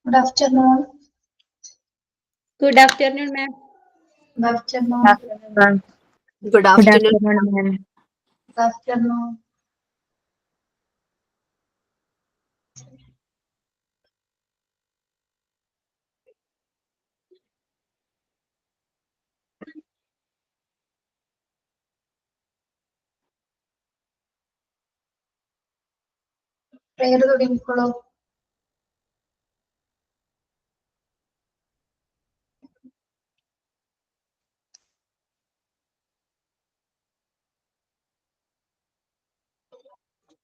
Good afternoon. Good afternoon, ma'am. Good afternoon. Good Good afternoon. ma'am. Good afternoon. Prayer തുടങ്ങിക്കോളൂ.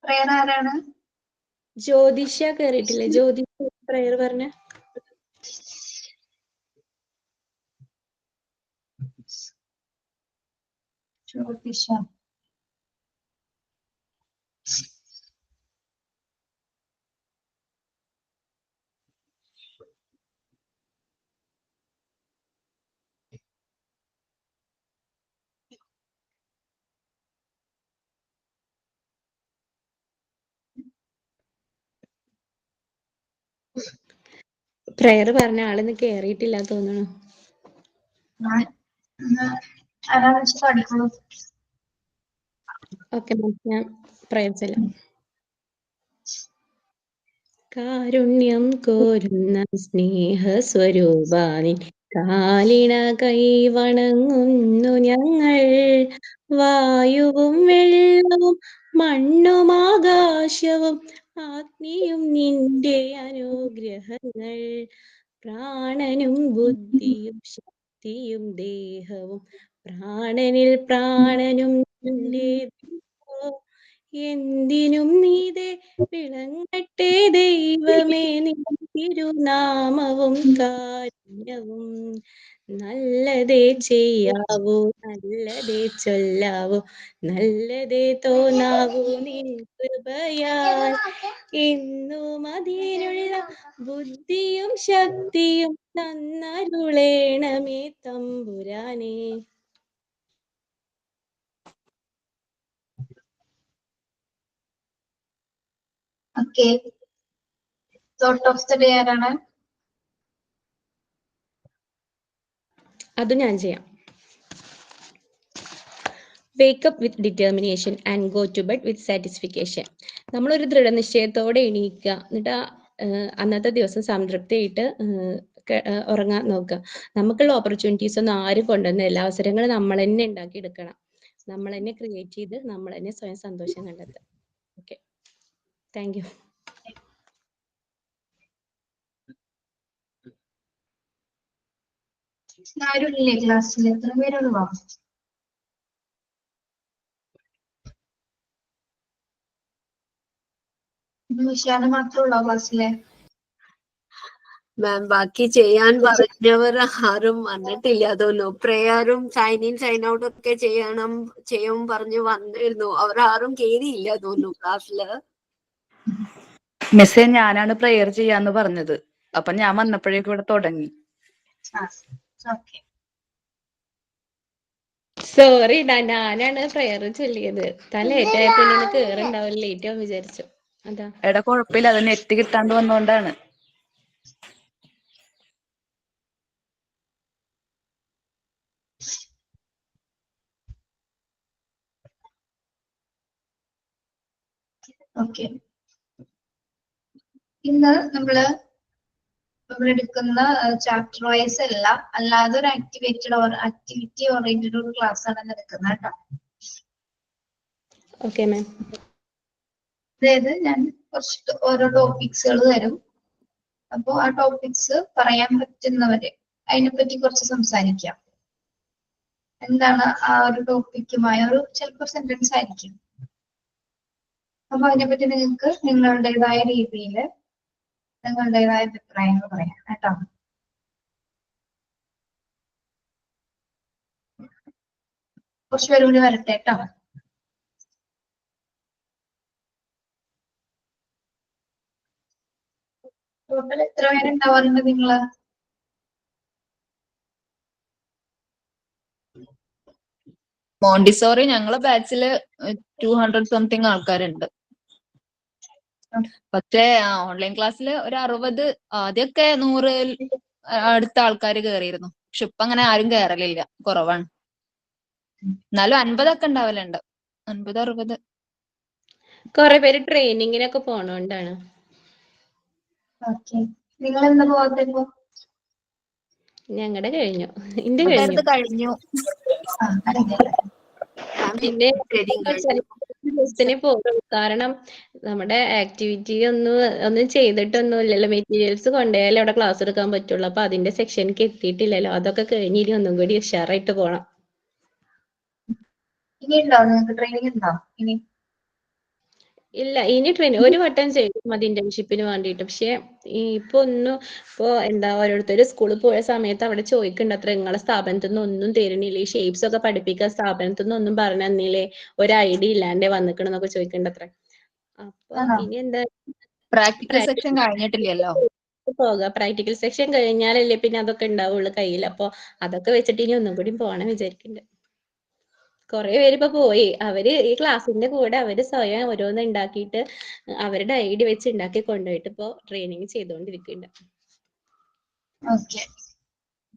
Prayer ആരാണ്? ജ്യോതിഷ കേറിയിട്ടില്ലേ? ജ്യോതിഷ prayer പറഞ്ഞ ജ്യോതിഷ. Prayer പറഞ്ഞ ആളിന്ന് കേറിയിട്ടില്ല തോന്നുന്നു. ആരാന്ന് വെച്ചാൽ പഠിക്കണു. ഓക്കെ, ഞാൻ പ്രയർ ചെല്ലാം. കാരുണ്യം കോരുന്ന സ്നേഹസ്വരൂപാനി കാലിണ കൈവണങ്ങുന്നു ഞങ്ങൾ. വായുവും വെള്ളവും മണ്ണും ആകാശവും അഗ്നിയും നിന്റെ അനുഗ്രഹങ്ങൾ. പ്രാണനും ബുദ്ധിയും ശക്തിയും ദേഹവും പ്രാണനിൽ പ്രാണനും നിന്റെ ദേഹവും. എന്തിനും നീതേ വിളങ്ങട്ടെ ദൈവമേ നിൻ തിരുനാമവും കാരുണ്യവും. നല്ലതേ ചെയ്യാവൂ, നല്ലതേ ചൊല്ലാവൂ, നല്ലതേ തോന്നാവൂ നിൻ കൃപയാൽ. എന്നും അതിനുള്ള ബുദ്ധിയും ശക്തിയും തന്നരുളേണമേ തമ്പുരാനേ. Okay. Thought of the day ആരാണ്? അത് ഞാൻ ചെയ്യാം. Wake up with determination and go to bed with satisfaction. നമ്മളൊരു ദൃഢനിശ്ചയത്തോടെ എണീക്കുക, എന്നിട്ട് അന്നത്തെ ദിവസം സംതൃപ്തിയായിട്ട് ഉറങ്ങാൻ നോക്കുക. നമുക്കുള്ള ഓപ്പർച്യൂണിറ്റീസ് ഒന്നും ആരും കൊണ്ടുവന്ന എല്ലാ അവസരങ്ങളും നമ്മൾ തന്നെ ഉണ്ടാക്കി എടുക്കണം. നമ്മൾ തന്നെ ക്രിയേറ്റ് ചെയ്ത് നമ്മൾ തന്നെ സ്വയം സന്തോഷം കണ്ടെത്തുക. Okay, thank you. ആരുമില്ലേ ക്ലാസ്സിൽ? എത്ര പേരുള്ളോ? വിശാല മാത്രമുള്ളോ ക്ലാസ്സിലെ? മാം, ബാക്കി ചെയ്യാൻ പറഞ്ഞവർ ആരും വന്നിട്ടില്ല തോന്നുന്നു. പ്രേയറും സൈൻ ഇൻ സൈൻ ഔട്ട് ഒക്കെ ചെയ്യും പറഞ്ഞു വന്നിരുന്നു. അവർ ആരും കേറിയില്ല തോന്നുന്നു ക്ലാസ്സില്. മിസ്സേ, ഞാനാണ് പ്രേയർ ചെയ്യാന്ന് പറഞ്ഞത്. അപ്പൊ ഞാൻ വന്നപ്പോഴേക്കും ഇവിടെ തുടങ്ങി. സോറി, ഞാനാണ് പ്രയർ ചൊല്ലിയത്. താൻ ലേറ്റ് ആയപ്പോ ഇനി കേറുണ്ടാവില്ല, ലേറ്റ് ആവും വിചാരിച്ചു. അതാ. എടാ, കുഴപ്പമില്ല, അത് നെറ്റ് കിട്ടാണ്ട് വന്നോണ്ടാണ്. ഓക്കെ. ഇന്ന് നമ്മള് എടുക്കുന്ന ചാപ്റ്റർ വൈസ് അല്ല, അല്ലാതെ ഒരു ആക്ടിവിറ്റി ഓറിയന്റഡ് ഒരു ക്ലാസ് ആണ് എടുക്കുന്നത് കേട്ടോ. Okay ma'am. അതായത് ഞാൻ കുറച്ച് ഓരോ ടോപ്പിക്സുകൾ തരും. അപ്പോ ആ ടോപ്പിക്സ് പറയാൻ പറ്റുന്നവര് അതിനെപ്പറ്റി കുറച്ച് സംസാരിക്കാം. എന്താണ് ആ ഒരു ടോപ്പിക്കുമായ ഒരു ചിലപ്പോൾ സെന്റൻസ് ആയിരിക്കും. അപ്പൊ അതിനെപ്പറ്റി നിങ്ങൾക്ക് നിങ്ങളുടേതായ രീതിയിൽ നിങ്ങളുടേതായ അഭിപ്രായങ്ങൾ പറയാം കേട്ടോ. കുറച്ച് പേരും കൂടി വരട്ടെ കേട്ടോ. ടോട്ടൽ എത്ര പേരുണ്ടാവാറുണ്ട് നിങ്ങള്? മോണ്ടിസോറി ഞങ്ങളെ ബാച്ചില് 200 സംതിങ് ആൾക്കാരുണ്ട്. പക്ഷേ ഓൺലൈൻ ക്ലാസ്സിൽ ഒരു 60, ആദ്യമൊക്കെ 100 അടുത്ത ആൾക്കാർ കയറിയിരുന്നു. പക്ഷെ ഇപ്പൊ അങ്ങനെ ആരും കയറലില്ല, കുറവാണ്. എന്നാലും 50 ഒക്കെ ഉണ്ടാവലുണ്ട്, 50, 60. കുറെ പേര് ട്രെയിനിങ്ങിനൊക്കെ പോണോണ്ടാണ്. ഓക്കെ, നിങ്ങൾ എന്താ പോകാത്തപ്പോ? ഞങ്ങളുടെ കഴിഞ്ഞു, എന്റെ കൂട്ടുകാരത് കഴിഞ്ഞു. കഴിഞ്ഞു. പിന്നെ ട്രെയിനിങ് കഴിഞ്ഞു. ദിവസത്തിനെ പോകും, കാരണം നമ്മുടെ ആക്ടിവിറ്റി ഒന്നും ചെയ്തിട്ടൊന്നും ഇല്ലല്ലോ. മെറ്റീരിയൽസ് കൊണ്ടുപോയാലേ അവിടെ ക്ലാസ് എടുക്കാൻ പറ്റുള്ളൂ. അപ്പൊ അതിന്റെ സെക്ഷനിക്ക് എത്തിയിട്ടില്ലല്ലോ. അതൊക്കെ കഴിഞ്ഞ് ഇനി ഒന്നും കൂടി ഉഷാറായിട്ട് പോണം. ഇനി ഉണ്ടോ നിങ്ങൾക്ക് ട്രെയിനിങ് ഉണ്ടോ ഇനി? ഇല്ല, ഇനി ട്രെയിനിങ് ഒരു വട്ടം ചെയ്തു മതി ഇന്റേൺഷിപ്പിന് വേണ്ടിയിട്ട്. പക്ഷെ ഇപ്പൊ എന്താ, ഓരോരുത്തർ സ്കൂളിൽ പോയ സമയത്ത് അവിടെ ചോദിക്കണ്ട അത്ര, നിങ്ങളെ സ്ഥാപനത്തിൽ നിന്ന് ഒന്നും തരുന്നില്ലേ, ഈ ഷേപ്സ് ഒക്കെ പഠിപ്പിക്കാൻ സ്ഥാപനത്തിൽ നിന്ന് ഒന്നും പറഞ്ഞു തന്നില്ലേ, ഒരു ഐഡിയ ഇല്ലാണ്ടേ വന്നിക്കണെന്നൊക്കെ ചോദിക്കണ്ട അത്ര. അപ്പൊ ഇനി എന്താ, പ്രാക്ടിക്കൽ സെക്ഷൻ കഴിഞ്ഞിട്ടില്ലല്ലോ. പോകാം. പ്രാക്ടിക്കൽ സെക്ഷൻ കഴിഞ്ഞാലല്ലേ പിന്നെ അതൊക്കെ ഉണ്ടാവുള്ളൂ കയ്യിൽ. അപ്പൊ അതൊക്കെ വെച്ചിട്ട് ഇനി ഒന്നും കൂടി പോകണം വിചാരിക്കുന്നുണ്ട്. കുറെ പേര് ഇപ്പൊ പോയി, അവര് ഈ ക്ലാസ്സിന്റെ കൂടെ അവര് സ്വയം ഓരോന്ന് ഉണ്ടാക്കിയിട്ട് അവരുടെ ഐഡിയ വെച്ച് ഉണ്ടാക്കി കൊണ്ടുപോയിട്ട് ഇപ്പൊ ട്രെയിനിങ് ചെയ്തുകൊണ്ടിരിക്കുന്നുണ്ട്.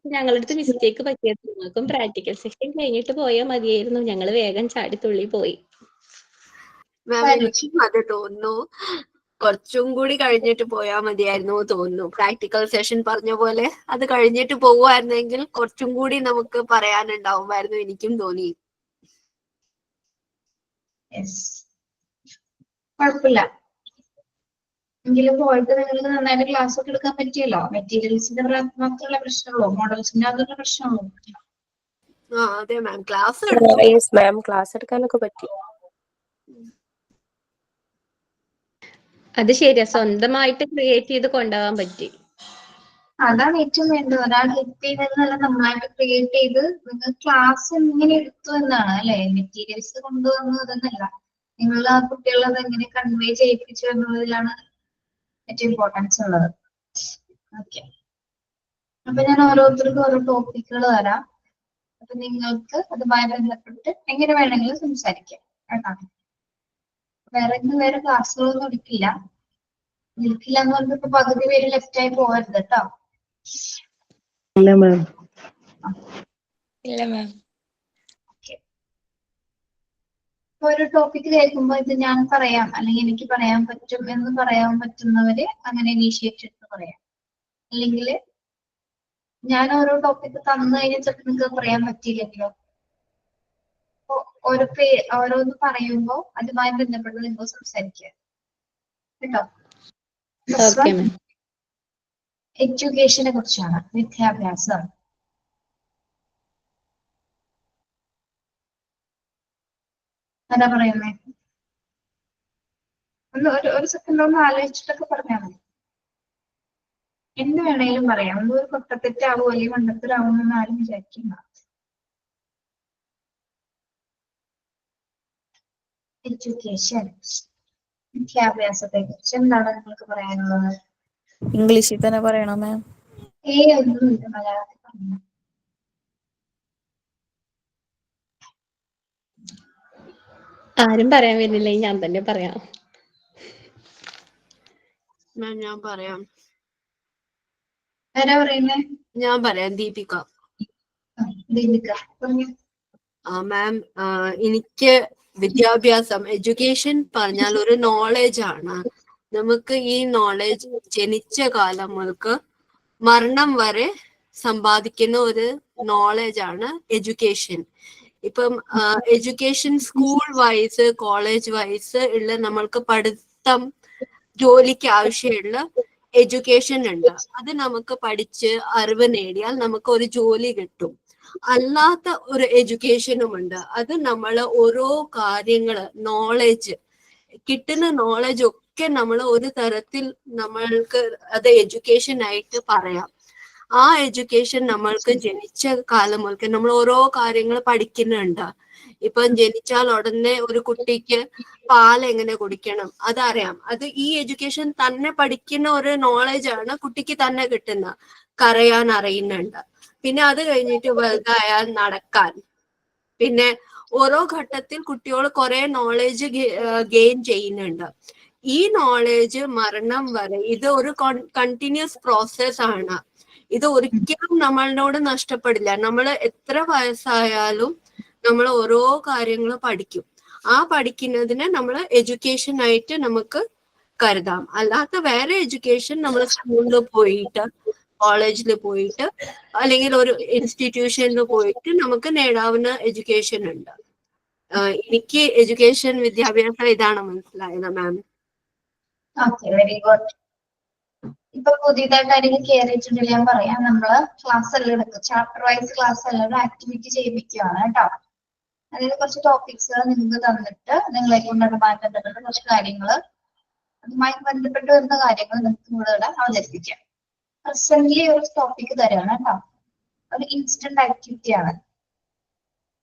ഞങ്ങളുടെ അടുത്ത് മിസ്റ്റേക്ക് പറ്റിയത്, നിങ്ങൾക്കും പ്രാക്ടിക്കൽ സെക്ഷൻ കഴിഞ്ഞിട്ട് പോയാൽ മതിയായിരുന്നു. ഞങ്ങൾ വേഗം ചാടിത്തുള്ളി പോയി. മാം, എനിക്കും അത് തോന്നുന്നു, കുറച്ചും കൂടി കഴിഞ്ഞിട്ട് പോയാൽ മതിയായിരുന്നു തോന്നുന്നു. പ്രാക്ടിക്കൽ സെഷൻ പറഞ്ഞ പോലെ അത് കഴിഞ്ഞിട്ട് പോവുമായിരുന്നെങ്കിൽ കുറച്ചും കൂടി നമുക്ക് പറയാനുണ്ടാവുമായിരുന്നു, എനിക്കും തോന്നി. കുഴപ്പമില്ല, എങ്കിലും പോയിട്ട് നിങ്ങൾക്ക് നന്നായിട്ട് ക്ലാസ് ഒക്കെ എടുക്കാൻ പറ്റിയല്ലോ. മെറ്റീരിയൽസിന്റെ മാത്രമല്ല പ്രശ്നമുള്ളൂ, മോഡൽസിന്റെ അതൊക്കെ പ്രശ്നമുള്ളൂ. അതെ മാം, ക്ലാസ് ക്ലാസ് എടുക്കാനൊക്കെ പറ്റി. അത് ശരിയാ, സ്വന്തമായിട്ട് ക്രിയേറ്റ് ചെയ്ത് കൊണ്ടുപോകാൻ പറ്റി. അതാണ് ഏറ്റവും വേണ്ടത്. ഒരാൾ ഹെൽപ്പ് ചെയ്തതെന്നല്ല, നമ്മളായിട്ട് ക്രിയേറ്റ് ചെയ്ത് നിങ്ങൾ ക്ലാസ് എങ്ങനെ എടുത്തു എന്നാണ് അല്ലെ. മെറ്റീരിയൽസ് കൊണ്ടുവന്നു അതെന്നല്ല, നിങ്ങൾ ആ കുട്ടികളെ അത് എങ്ങനെ കൺവേ ചെയ്യിപ്പിച്ചു എന്നുള്ളതിലാണ് ഏറ്റവും ഇമ്പോർട്ടൻസ് ഉള്ളത്. ഓക്കെ, അപ്പൊ ഞാൻ ഓരോരുത്തർക്കും ഓരോ ടോപ്പിക്കുകൾ തരാം. അപ്പൊ നിങ്ങൾക്ക് അതുമായി ബന്ധപ്പെട്ട് എങ്ങനെ വേണമെങ്കിലും സംസാരിക്കാം കേട്ടോ. വേറെ ക്ലാസ്സുകളൊന്നും എടുക്കില്ല എന്ന് പറഞ്ഞിട്ട് പകുതി പേര് ലെഫ്റ്റ് ആയി പോകരുത് കേട്ടോ. ഇല്ല മാം. ഒരു ടോപ്പിക് കേൾക്കുമ്പോൾ ഇത് ഞാൻ പറയാം അല്ലെങ്കിൽ എനിക്ക് പറയാൻ പറ്റും എന്ന് പറയാൻ പറ്റുന്നവര് അങ്ങനെ ഇനീഷ്യേറ്റ് എടുത്ത് പറയാം. അല്ലെങ്കിൽ ഞാൻ ഓരോ ടോപ്പിക് തന്നു കഴിഞ്ഞാൽ ചിലപ്പോൾ നിങ്ങൾക്ക് പറയാൻ പറ്റിയില്ലെങ്കിലോ. ഓരോന്ന് പറയുമ്പോ അതുമായി ബന്ധപ്പെട്ട് നിങ്ങൾ സംസാരിക്കുക കേട്ടോ. എഡ്യൂക്കേഷനെ കുറിച്ചാണ്, വിദ്യാഭ്യാസം. എന്താ പറയുന്നേ? ഒരു സെക്കൻഡ് ഒന്ന് ആലോചിച്ചിട്ടൊക്കെ പറഞ്ഞാൽ മതി. എന്ത് വേണേലും പറയാം, ഒന്നും ഒരു പൊട്ടത്തെറ്റാവോ അല്ലെങ്കിൽ മണ്ടത്തിലാവുമെന്ന് ആരും വിചാരിക്കുന്ന. എഡ്യൂക്കേഷൻ, വിദ്യാഭ്യാസത്തെ കുറിച്ച് എന്താണ് നിങ്ങൾക്ക് പറയാനുള്ളത്? ഇംഗ്ലീഷിൽ തന്നെ പറയണോ മാം? ഒന്നുമില്ല, മലയാളത്തിൽ പറഞ്ഞു. ആരും പറയാൻ വരുന്നില്ല, ഞാൻ തന്നെ പറയാം. ഞാൻ പറയാം. ആരാ പറയുന്നേ? ഞാൻ പറയാം, ദീപിക. മാം, എനിക്ക് വിദ്യാഭ്യാസം, എഡ്യൂക്കേഷൻ പറഞ്ഞാൽ ഒരു നോളേജ് ആണ്. നമുക്ക് ഈ നോളേജ് ജനിച്ച കാലം മുതൽക്ക് മരണം വരെ സമ്പാദിക്കുന്ന ഒരു നോളേജ് ആണ് എഡ്യൂക്കേഷൻ. ഇപ്പം education school wise, college wise ഉള്ള നമ്മൾക്ക് പഠിത്തം, ജോലിക്ക് ആവശ്യമുള്ള എഡ്യൂക്കേഷൻ ഉണ്ട്. അത് നമുക്ക് പഠിച്ച് അറിവ് നേടിയാൽ നമുക്ക് ഒരു ജോലി കിട്ടും. അല്ലാത്ത ഒരു എഡ്യൂക്കേഷനും ഉണ്ട്. അത് നമ്മൾ ഓരോ കാര്യങ്ങള്, നോളേജ്, കിട്ടുന്ന നോളേജ് ഒക്കെ നമ്മൾ ഒരു തരത്തിൽ നമ്മൾക്ക് അത് എഡ്യൂക്കേഷൻ ആയിട്ട് പറയാം. ആ എഡ്യൂക്കേഷൻ നമ്മൾക്ക് ജനിച്ച കാലം മുതൽക്ക് നമ്മൾ ഓരോ കാര്യങ്ങൾ പഠിക്കുന്നുണ്ട്. ഇപ്പം ജനിച്ചാൽ ഉടനെ ഒരു കുട്ടിക്ക് പാൽ എങ്ങനെ കുടിക്കണം അതറിയാം. അത് ഈ എഡ്യൂക്കേഷൻ തന്നെ പഠിക്കുന്ന ഒരു നോളേജ് ആണ് കുട്ടിക്ക് തന്നെ കിട്ടുന്നത്. കരയാൻ അറിയുന്നുണ്ട്. പിന്നെ അത് കഴിഞ്ഞിട്ട് വലുതായാൽ നടക്കാൻ. പിന്നെ ഓരോ ഘട്ടത്തിൽ കുട്ടികൾ കുറെ നോളേജ് ഗെയിൻ ചെയ്യുന്നുണ്ട്. ഈ നോളേജ് മരണം വരെ ഇത് ഒരു കണ്ടിന്യൂസ് പ്രോസസ് ആണ്. ഇത് ഒരിക്കലും നമ്മളോട് നഷ്ടപ്പെടില്ല. നമ്മൾ എത്ര വയസ്സായാലും നമ്മൾ ഓരോ കാര്യങ്ങൾ പഠിക്കും. ആ പഠിക്കുന്നതിനെ നമ്മൾ എഡ്യൂക്കേഷൻ ആയിട്ട് നമുക്ക് കരുതാം. അല്ലാത്ത വേറെ എഡ്യൂക്കേഷൻ നമ്മൾ സ്കൂളിൽ പോയിട്ട് കോളേജിൽ പോയിട്ട് അല്ലെങ്കിൽ ഒരു ഇൻസ്റ്റിറ്റ്യൂഷനിൽ പോയിട്ട് നമുക്ക് നേടാവുന്ന എഡ്യൂക്കേഷൻ ഉണ്ട്. എനിക്ക് എഡ്യൂക്കേഷൻ വിദ്യാഭ്യാസം ഇതാണ് മനസ്സിലായത് മാം. Okay, very good. ഇപ്പൊ പുതിയതായിട്ട് ആരെങ്കിലും കയറിയിട്ടുണ്ടെങ്കിൽ ഞാൻ പറയാം, നമ്മള് ക്ലാസ് എല്ലാം എടുക്കും, ചാപ്റ്റർ വൈസ് ക്ലാസ് എല്ലാം ഒരു ആക്ടിവിറ്റി ചെയ്യിപ്പിക്കുകയാണ് കേട്ടോ. അതായത് കുറച്ച് ടോപ്പിക്സ് നിങ്ങൾക്ക് തന്നിട്ട് നിങ്ങളെ കൊണ്ടാണ് ബന്ധപ്പെട്ട കുറച്ച് കാര്യങ്ങൾ, അതുമായി ബന്ധപ്പെട്ട് വരുന്ന കാര്യങ്ങൾ നിങ്ങൾക്ക് ഇവിടെ അവതരിപ്പിക്കാം. റീസെന്റ് ഒരു ടോപ്പിക് തരാണ് കേട്ടോ, ഒരു ഇൻസ്റ്റന്റ് ആക്ടിവിറ്റി ആണ്.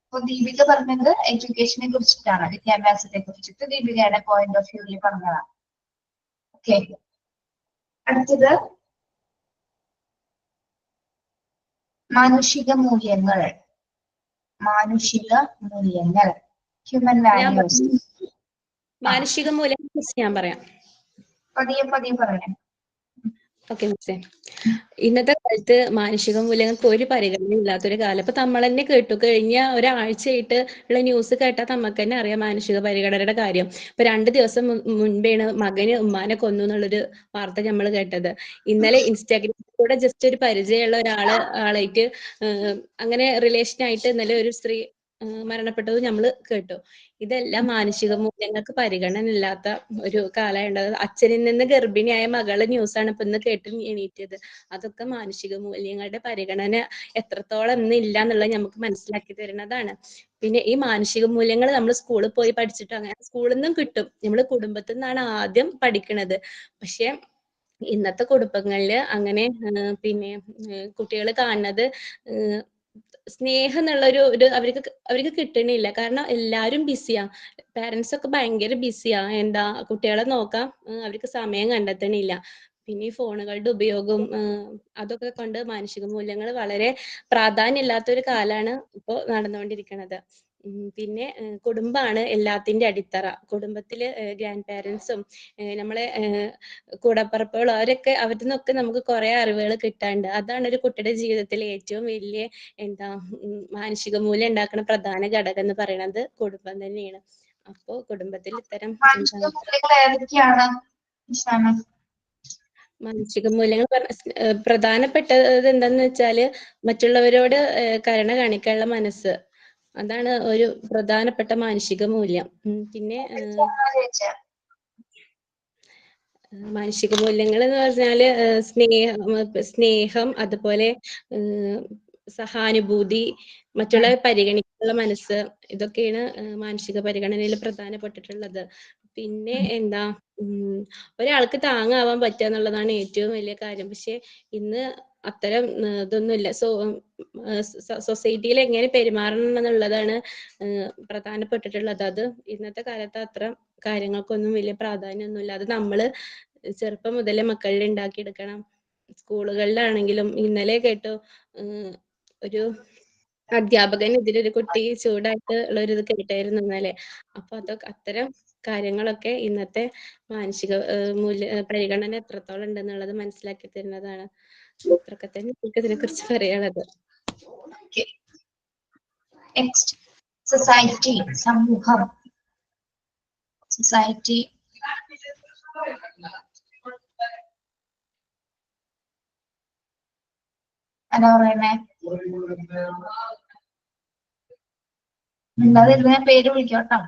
അപ്പൊ ദീപിക പറഞ്ഞത് എഡ്യൂക്കേഷനെ കുറിച്ചിട്ടാണ്, വിദ്യാഭ്യാസത്തെ കുറിച്ചിട്ട് ദീപികയുടെ പോയിന്റ് ഓഫ് വ്യൂവിൽ പറഞ്ഞതാണ്. ഓക്കെ, അടുത്തത് മാനുഷിക മൂല്യങ്ങൾ. Human values. മാനുഷിക മൂല്യം ഞാൻ പറയാം. പതിയെ പറയാം. ഓക്കെ മിസ്സേ, ഇന്നത്തെ കാലത്ത് മാനുഷിക മൂല്യങ്ങൾക്ക് ഒരു പരിഗണന ഇല്ലാത്തൊരു കാലം. ഇപ്പൊ നമ്മൾ തന്നെ കേട്ടു, കഴിഞ്ഞ ഒരാഴ്ചയായിട്ട് ഉള്ള ന്യൂസ് കേട്ടാൽ നമുക്ക് തന്നെ അറിയാം മാനുഷിക പരിഗണനയുടെ കാര്യം. ഇപ്പൊ 2 ദിവസം മുൻപേണ് മകന് ഉമ്മാനെ കൊന്നു എന്നുള്ളൊരു വാർത്ത നമ്മൾ കേട്ടത്. ഇന്നലെ ഇൻസ്റ്റാഗ്രാമിലൂടെ ജസ്റ്റ് ഒരു പരിചയമുള്ള ആളായിട്ട് അങ്ങനെ റിലേഷൻ ആയിട്ട് ഇന്നലെ ഒരു സ്ത്രീ മരണപ്പെട്ടത് നമ്മൾ കേട്ടു. ഇതെല്ലാം മാനുഷിക മൂല്യങ്ങൾക്ക് പരിഗണന ഇല്ലാത്ത ഒരു കാലമുണ്ടത്. അച്ഛനിൽ നിന്ന് ഗർഭിണിയായ മകളെ ന്യൂസാണ് ഇപ്പൊ ഇന്ന് കേട്ട് എണീറ്റത്. അതൊക്കെ മാനുഷിക മൂല്യങ്ങളുടെ പരിഗണന എത്രത്തോളം ഇന്ന് ഇല്ല എന്നുള്ളത് നമുക്ക് മനസ്സിലാക്കി തരുന്നതാണ്. പിന്നെ ഈ മാനുഷിക മൂല്യങ്ങൾ നമ്മൾ സ്കൂളിൽ പോയി പഠിച്ചിട്ട് അങ്ങനെ സ്കൂളിൽ നിന്നും കിട്ടും, നമ്മൾ കുടുംബത്തിൽ നിന്നാണ് ആദ്യം പഠിക്കുന്നത്. പക്ഷെ ഇന്നത്തെ കുടുംബങ്ങളില് അങ്ങനെ പിന്നെ കുട്ടികൾ കാണുന്നത് സ്നേഹം എന്നുള്ള ഒരു അവർക്ക് കിട്ടണില്ല. കാരണം എല്ലാരും ബിസിയാ, പാരന്റ്സ് ഒക്കെ ഭയങ്കര ബിസിയാ. എന്താ കുട്ടികളെ നോക്കാം അവർക്ക് സമയം കണ്ടെത്തണില്ല. പിന്നെ ഈ ഫോണുകളുടെ ഉപയോഗം അതൊക്കെ കൊണ്ട് മാനുഷിക മൂല്യങ്ങൾ വളരെ പ്രാധാന്യം ഇല്ലാത്ത ഒരു കാലാണ് ഇപ്പോ നടന്നുകൊണ്ടിരിക്കുന്നത്. പിന്നെ കുടുംബാണ് എല്ലാത്തിന്റെ അടിത്തറ. കുടുംബത്തില് ഗ്രാൻഡ് പാരന്റ്സും നമ്മളെ കൂടപ്പറപ്പുകളും അവരൊക്കെ അവരിൽ നിന്നൊക്കെ നമുക്ക് കുറെ അറിവുകൾ കിട്ടാണ്ട്. അതാണ് ഒരു കുട്ടിയുടെ ജീവിതത്തിലെ ഏറ്റവും വലിയ മാനുഷിക മൂല്യം ഉണ്ടാക്കുന്ന പ്രധാന ഘടകം എന്ന് പറയുന്നത് കുടുംബം തന്നെയാണ്. അപ്പോ കുടുംബത്തിൽ ഇത്തരം മാനുഷിക മൂല്യങ്ങൾ പ്രധാനപ്പെട്ടത് എന്താന്ന് വെച്ചാല് മറ്റുള്ളവരോട് കരുണ കാണിക്കാനുള്ള മനസ്സ്, അതാണ് ഒരു പ്രധാനപ്പെട്ട മാനുഷിക മൂല്യം. പിന്നെ മാനുഷിക മൂല്യങ്ങൾ എന്ന് പറഞ്ഞാല് സ്നേഹം, അതുപോലെ സഹാനുഭൂതി, മറ്റുള്ളവരെ പരിഗണിക്കാനുള്ള മനസ്സ്, ഇതൊക്കെയാണ് മാനുഷിക പരിഗണനയിൽ പ്രധാനപ്പെട്ടിട്ടുള്ളത്. പിന്നെ എന്താ ഒരാൾക്ക് താങ്ങാവാൻ പറ്റുക എന്നുള്ളതാണ് ഏറ്റവും വലിയ കാര്യം. പക്ഷെ ഇന്ന് അത്തരം ഇതൊന്നുമില്ല. സൊസൈറ്റിയിൽ എങ്ങനെ പെരുമാറണം എന്നുള്ളതാണ് പ്രധാനപ്പെട്ടിട്ടുള്ളത്. അത് ഇന്നത്തെ കാലത്ത് അത്ര കാര്യങ്ങൾക്കൊന്നും വലിയ പ്രാധാന്യമൊന്നുമില്ല. അത് നമ്മള് ചെറുപ്പം മുതലേ മക്കളിൽ ഉണ്ടാക്കിയെടുക്കണം. സ്കൂളുകളിലാണെങ്കിലും ഇന്നലെ കേട്ടു ഒരു അധ്യാപകനെതിരെ ഒരു കുട്ടി ചൂടായിട്ട് ഉള്ള ഒരു ഇത് കേട്ടായിരുന്നു ഇന്നലെ. അപ്പൊ അതൊക്കെ അത്തരം കാര്യങ്ങളൊക്കെ ഇന്നത്തെ മാനുഷിക പരിഗണന എത്രത്തോളം ഉണ്ടെന്നുള്ളത് മനസ്സിലാക്കി തരുന്നതാണ്. അത്രയൊക്കെ തന്നെ എനിക്ക് ഇതിനെ കുറിച്ച് പറയാനുള്ളത്. സൊസൈറ്റി, സമൂഹം. സൊസൈറ്റി എന്താ പറയുന്നേ, മിണ്ടാതിരുന്ന് ഞാൻ പേര് വിളിക്കോട്ടോ.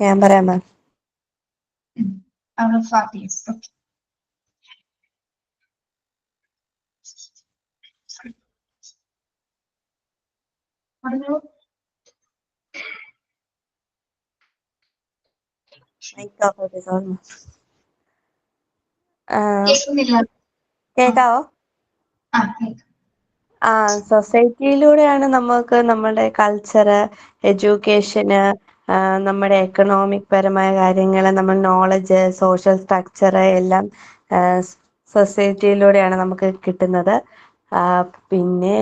ഞാൻ പറയാം മാം. കേക്കാവോ? സൊസൈറ്റിയിലൂടെയാണ് നമുക്ക് നമ്മുടെ കൾച്ചറ്, എഡ്യൂക്കേഷന്, നമ്മുടെ എക്കണോമിക് പരമായ കാര്യങ്ങൾ, നമ്മുടെ നോളജ്, സോഷ്യൽ സ്ട്രക്ചർ എല്ലാം സൊസൈറ്റിയിലൂടെയാണ് നമുക്ക് കിട്ടുന്നത്. ആ, പിന്നെ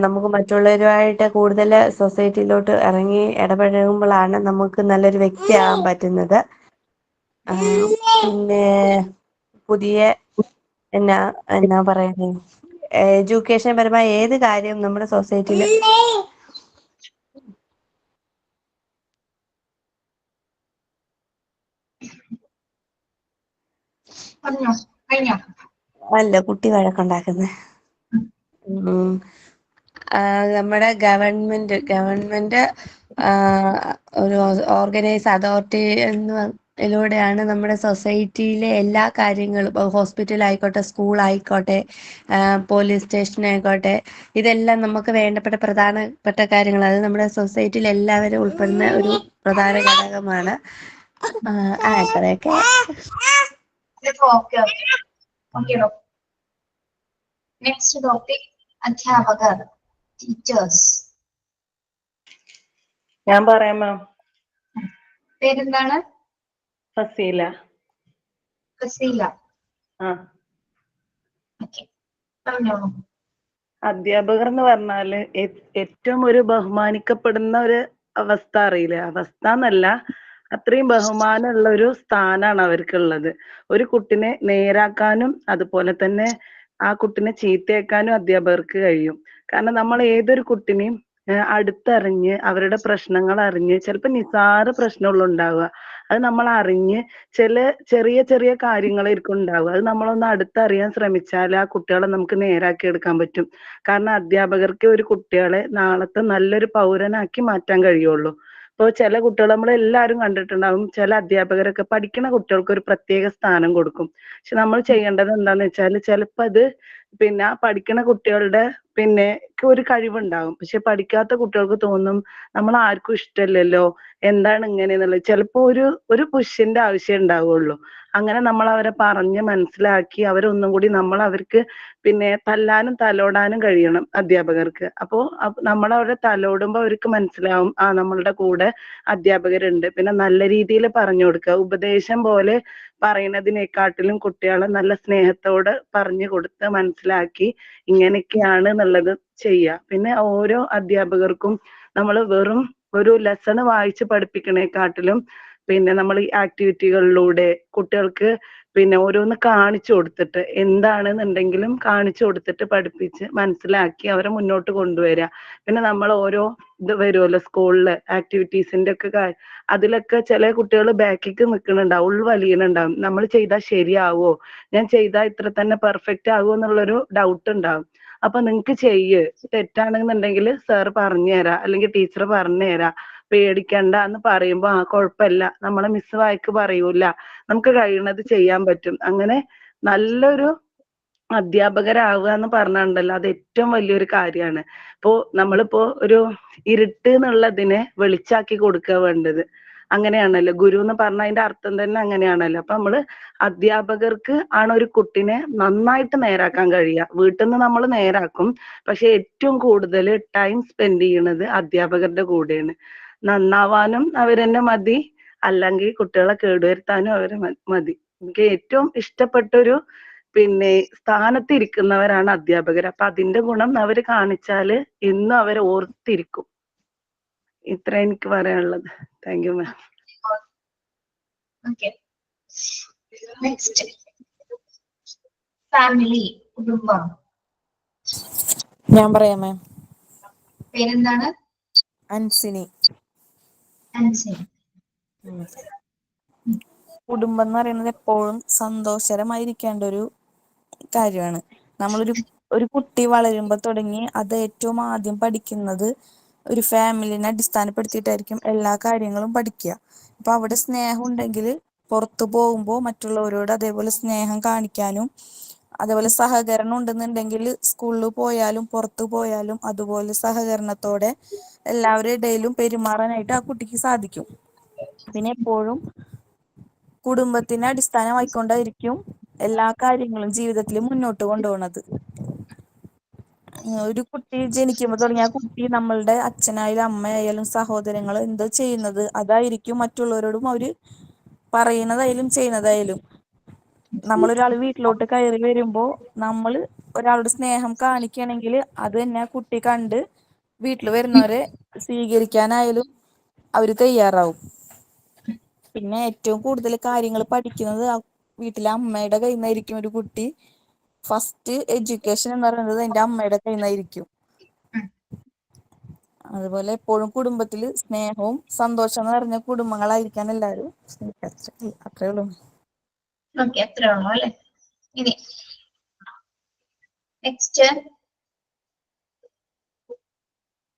നമുക്ക് മറ്റുള്ളവരുമായിട്ട് കൂടുതൽ സൊസൈറ്റിയിലോട്ട് ഇറങ്ങി ഇടപഴകുമ്പോഴാണ് നമുക്ക് നല്ലൊരു വ്യക്തിയാകാൻ പറ്റുന്നത്. പിന്നെ പുതിയ എന്നാ എന്നാ പറയുന്നത്, എഡ്യൂക്കേഷൻ പരമായ ഏത് കാര്യം നമ്മുടെ സൊസൈറ്റിയിൽ പറഞ്ഞോ, കഴിഞ്ഞോ? അല്ല, കുട്ടി വഴക്കുണ്ടാക്കുന്നത്. നമ്മുടെ ഗവൺമെന്റ് ഒരു ഓർഗനൈസ് അതോറിറ്റി ഇതിലൂടെയാണ് നമ്മുടെ സൊസൈറ്റിയിലെ എല്ലാ കാര്യങ്ങളും, ഹോസ്പിറ്റൽ ആയിക്കോട്ടെ, സ്കൂൾ ആയിക്കോട്ടെ, പോലീസ് സ്റ്റേഷൻ ആയിക്കോട്ടെ, ഇതെല്ലാം നമുക്ക് വേണ്ടപ്പെട്ട പ്രധാനപ്പെട്ട കാര്യങ്ങൾ. അത് നമ്മുടെ സൊസൈറ്റിയിൽ എല്ലാവരും ഉൾപ്പെടുന്ന ഒരു പ്രധാന ഘടകമാണ്. ഇത്രയൊക്കെ. Okay okay. നെക്സ്റ്റ് ടോപ്പിക്, അധ്യാപകർ, ടീച്ചേഴ്സ്. ഞാൻ പറയാം മാം. പേരെന്താണ്? ഫസീല. ഫസീല. ആ, ഓക്കെ, പറഞ്ഞോളൂ. അധ്യാപകർ എന്ന് പറഞ്ഞാല് ഏറ്റവും ഒരു ബഹുമാനിക്കപ്പെടുന്ന ഒരു അവസ്ഥ, അറിയില്ലേ? അവസ്ഥ എന്നല്ല, അത്രയും ബഹുമാനമുള്ള ഒരു സ്ഥാനാണ് അവർക്കുള്ളത്. ഒരു കുട്ടിനെ നേരാക്കാനും അതുപോലെ തന്നെ ആ കുട്ടിനെ ചീത്തയാക്കാനും അധ്യാപകർക്ക് കഴിയും. കാരണം നമ്മൾ ഏതൊരു കുട്ടിനെയും അടുത്തറിഞ്ഞ് അവരുടെ പ്രശ്നങ്ങൾ അറിഞ്ഞ്, ചിലപ്പോൾ നിസ്സാര പ്രശ്നമുള്ള ഉണ്ടാവുക, അത് നമ്മൾ അറിഞ്ഞ്, ചെറിയ ചെറിയ കാര്യങ്ങളായിരിക്കും ഉണ്ടാവുക, അത് നമ്മളൊന്ന് അടുത്തറിയാൻ ശ്രമിച്ചാൽ ആ കുട്ടികളെ നമുക്ക് നേരാക്കി എടുക്കാൻ പറ്റും. കാരണം അധ്യാപകർക്ക് ഒരു കുട്ടികളെ നാളത്തെ നല്ലൊരു പൗരനാക്കി മാറ്റാൻ കഴിയുള്ളൂ. ഇപ്പോൾ ചില കുട്ടികൾ നമ്മൾ എല്ലാവരും കണ്ടിട്ടുണ്ടാവും, ചില അധ്യാപകരൊക്കെ പഠിക്കുന്ന കുട്ടികൾക്ക് ഒരു പ്രത്യേക സ്ഥാനം കൊടുക്കും. പക്ഷെ നമ്മൾ ചെയ്യേണ്ടത് എന്താന്ന് വെച്ചാൽ, ചിലപ്പോൾ അത് പിന്നെ പഠിക്കുന്ന കുട്ടികളുടെ പിന്നെ ഒരു കഴിവുണ്ടാകും, പക്ഷെ പഠിക്കാത്ത കുട്ടികൾക്ക് തോന്നും നമ്മൾ ആർക്കും ഇഷ്ടമല്ലല്ലോ, എന്താണ് ഇങ്ങനെ എന്നുള്ളത്. ചിലപ്പോൾ ഒരു പുഷിന്റെ ആവശ്യം ഉണ്ടാവുള്ളൂ. അങ്ങനെ നമ്മൾ അവരെ പറഞ്ഞ് മനസ്സിലാക്കി അവരൊന്നും കൂടി നമ്മൾ അവർക്ക് പിന്നെ തല്ലാനും തലോടാനും കഴിയണം അധ്യാപകർക്ക്. അപ്പോൾ നമ്മൾ അവരെ തലോടുമ്പോൾ അവർക്ക് മനസ്സിലാവും, നമ്മളുടെ കൂടെ അധ്യാപകരുണ്ട്. പിന്നെ നല്ല രീതിയിൽ പറഞ്ഞു കൊടുക്കുക, ഉപദേശം പോലെ പറയുന്നതിനെക്കാട്ടിലും കുട്ടികളെ നല്ല സ്നേഹത്തോട് പറഞ്ഞു കൊടുത്ത് മനസ്സിലാക്കി ഇങ്ങനെയൊക്കെയാണ് എന്നുള്ളത് ചെയ്യുക. പിന്നെ ഓരോ അധ്യാപകർക്കും നമ്മൾ വെറും ഒരു ലെസൺ വായിച്ച് പഠിപ്പിക്കണേക്കാട്ടിലും പിന്നെ നമ്മൾ ഈ ആക്ടിവിറ്റികളിലൂടെ കുട്ടികൾക്ക് പിന്നെ ഓരോന്ന് കാണിച്ചു കൊടുത്തിട്ട്, എന്താണെന്നുണ്ടെങ്കിലും കാണിച്ചു കൊടുത്തിട്ട് പഠിപ്പിച്ച് മനസ്സിലാക്കി അവരെ മുന്നോട്ട് കൊണ്ടുവരിക. പിന്നെ നമ്മൾ ഓരോ ഇത് വരുമല്ലോ സ്കൂളില്, ആക്ടിവിറ്റീസിന്റെ ഒക്കെ അതിലൊക്കെ ചില കുട്ടികൾ ബാക്കിക്ക് നിൽക്കുന്നുണ്ടാവും, ഉൾവലിയുന്നുണ്ടാവും, നമ്മൾ ചെയ്താൽ ശരിയാവോ, ഞാൻ ചെയ്താൽ ഇത്ര തന്നെ പെർഫെക്റ്റ് ആകുമോ എന്നുള്ളൊരു ഡൗട്ട് ഉണ്ടാവും. അപ്പൊ നിങ്ങക്ക് തെറ്റാണെന്നുണ്ടെങ്കിൽ സാർ പറഞ്ഞു തരാം, അല്ലെങ്കിൽ ടീച്ചർ പറഞ്ഞു തരാം, പേടിക്കണ്ട എന്ന് പറയുമ്പോ കുഴപ്പമില്ല, നമ്മളെ മിസ് വായിക്ക് പറയൂല, നമുക്ക് കഴിയുന്നത് ചെയ്യാൻ പറ്റും. അങ്ങനെ നല്ലൊരു അധ്യാപകരാവുക എന്ന് പറഞ്ഞിട്ടുണ്ടല്ലോ, അത് ഏറ്റവും വലിയൊരു കാര്യമാണ്. നമ്മളിപ്പോ ഒരു ഇരുട്ട് എന്നുള്ളതിനെ വെളിച്ചാക്കി കൊടുക്കുക വേണ്ടത്. അങ്ങനെയാണല്ലോ ഗുരു എന്ന് പറഞ്ഞ അതിന്റെ അർത്ഥം തന്നെ അങ്ങനെയാണല്ലോ. അപ്പൊ നമ്മള് അധ്യാപകർക്ക് ആണ് ഒരു കുട്ടിനെ നന്നായിട്ട് നേരാക്കാൻ കഴിയുക. വീട്ടിൽ നിന്ന് നമ്മൾ നേരാക്കും, പക്ഷെ ഏറ്റവും കൂടുതൽ ടൈം സ്പെൻഡ് ചെയ്യണത് അധ്യാപകരുടെ കൂടെയാണ്. നന്നാവാനും അവരെന്നെ മതി, അല്ലെങ്കിൽ കുട്ടികളെ കേടുവരുത്താനും അവര് മതി. എനിക്ക് ഏറ്റവും ഇഷ്ടപ്പെട്ടൊരു പിന്നെ സ്ഥാനത്തിരിക്കുന്നവരാണ് അധ്യാപകർ. അപ്പൊ അതിന്റെ ഗുണം അവര് കാണിച്ചാല് ഇന്നും അവരെ ഓർത്തിരിക്കും. ഇത്ര എനിക്ക് പറയാനുള്ളത്. Thank you ma'am. Okay, next, family, കുടുംബം. ഞാൻ പറയാം മാം. പേരെന്താണ്? അൻസിനി. അൻസിൻ. കുടുംബം എന്ന് പറയുന്നത് എപ്പോഴും സന്തോഷകരമായിരിക്കേണ്ട ഒരു കാര്യമാണ്. ഒരു കുട്ടി വളരുമ്പോൾ തുടങ്ങി അത് ഏറ്റവും ആദ്യം പഠിക്കുന്നത് ഒരു ഫാമിലിനെ അടിസ്ഥാനപ്പെടുത്തിയിട്ടായിരിക്കും എല്ലാ കാര്യങ്ങളും പഠിക്കുക. അപ്പൊ അവിടെ സ്നേഹം ഉണ്ടെങ്കിൽ പുറത്തു പോകുമ്പോൾ മറ്റുള്ളവരോട് അതേപോലെ സ്നേഹം കാണിക്കാനും, അതേപോലെ സഹകരണം ഉണ്ടെന്നുണ്ടെങ്കിൽ സ്കൂളിൽ പോയാലും പുറത്തു പോയാലും അതുപോലെ സഹകരണത്തോടെ എല്ലാവരുടെ ഇടയിലും പെരുമാറാനായിട്ട് ആ കുട്ടിക്ക് സാധിക്കും. പിന്നെ എപ്പോഴും കുടുംബത്തിനെ അടിസ്ഥാനമായിക്കൊണ്ടായിരിക്കും എല്ലാ കാര്യങ്ങളും ജീവിതത്തിൽ മുന്നോട്ട് കൊണ്ടുപോകുന്നത്. ഒരു കുട്ടി ജനിക്കുമ്പോൾ തുടങ്ങി ആ കുട്ടി നമ്മളുടെ അച്ഛനായാലും അമ്മയായാലും സഹോദരങ്ങൾ എന്തോ ചെയ്യുന്നത് അതായിരിക്കും മറ്റുള്ളവരോടും അവര് പറയുന്നതായാലും ചെയ്യുന്നതായാലും. നമ്മളൊരാൾ വീട്ടിലോട്ട് കയറി വരുമ്പോ നമ്മൾ ഒരാളുടെ സ്നേഹം കാണിക്കുകയാണെങ്കിൽ അത് തന്നെ ആ കുട്ടി കണ്ട് വീട്ടിൽ വരുന്നവരെ സ്വീകരിക്കാനായാലും അവര് തയ്യാറാവും. പിന്നെ ഏറ്റവും കൂടുതൽ കാര്യങ്ങൾ പഠിക്കുന്നത് ആ വീട്ടിലെ അമ്മയുടെ കയ്യിൽ നിന്നായിരിക്കും. ഒരു കുട്ടി ഫസ്റ്റ് എഡ്യൂക്കേഷൻ എന്ന് പറയുന്നത് എൻ്റെ അമ്മയുടെ കയ്യിൽ നിന്നായിരിക്കും. അതുപോലെ എപ്പോഴും കുടുംബത്തിൽ സ്നേഹവും സന്തോഷം നിറഞ്ഞ കുടുംബങ്ങളായിരിക്കാൻ എല്ലാവരും ശ്രമിക്കുക. അത്രേ ഉള്ളൂ. ഓക്കെ, അത്രേ ഉള്ളൂ അല്ലെ. ഇനി നെക്സ്റ്റ്,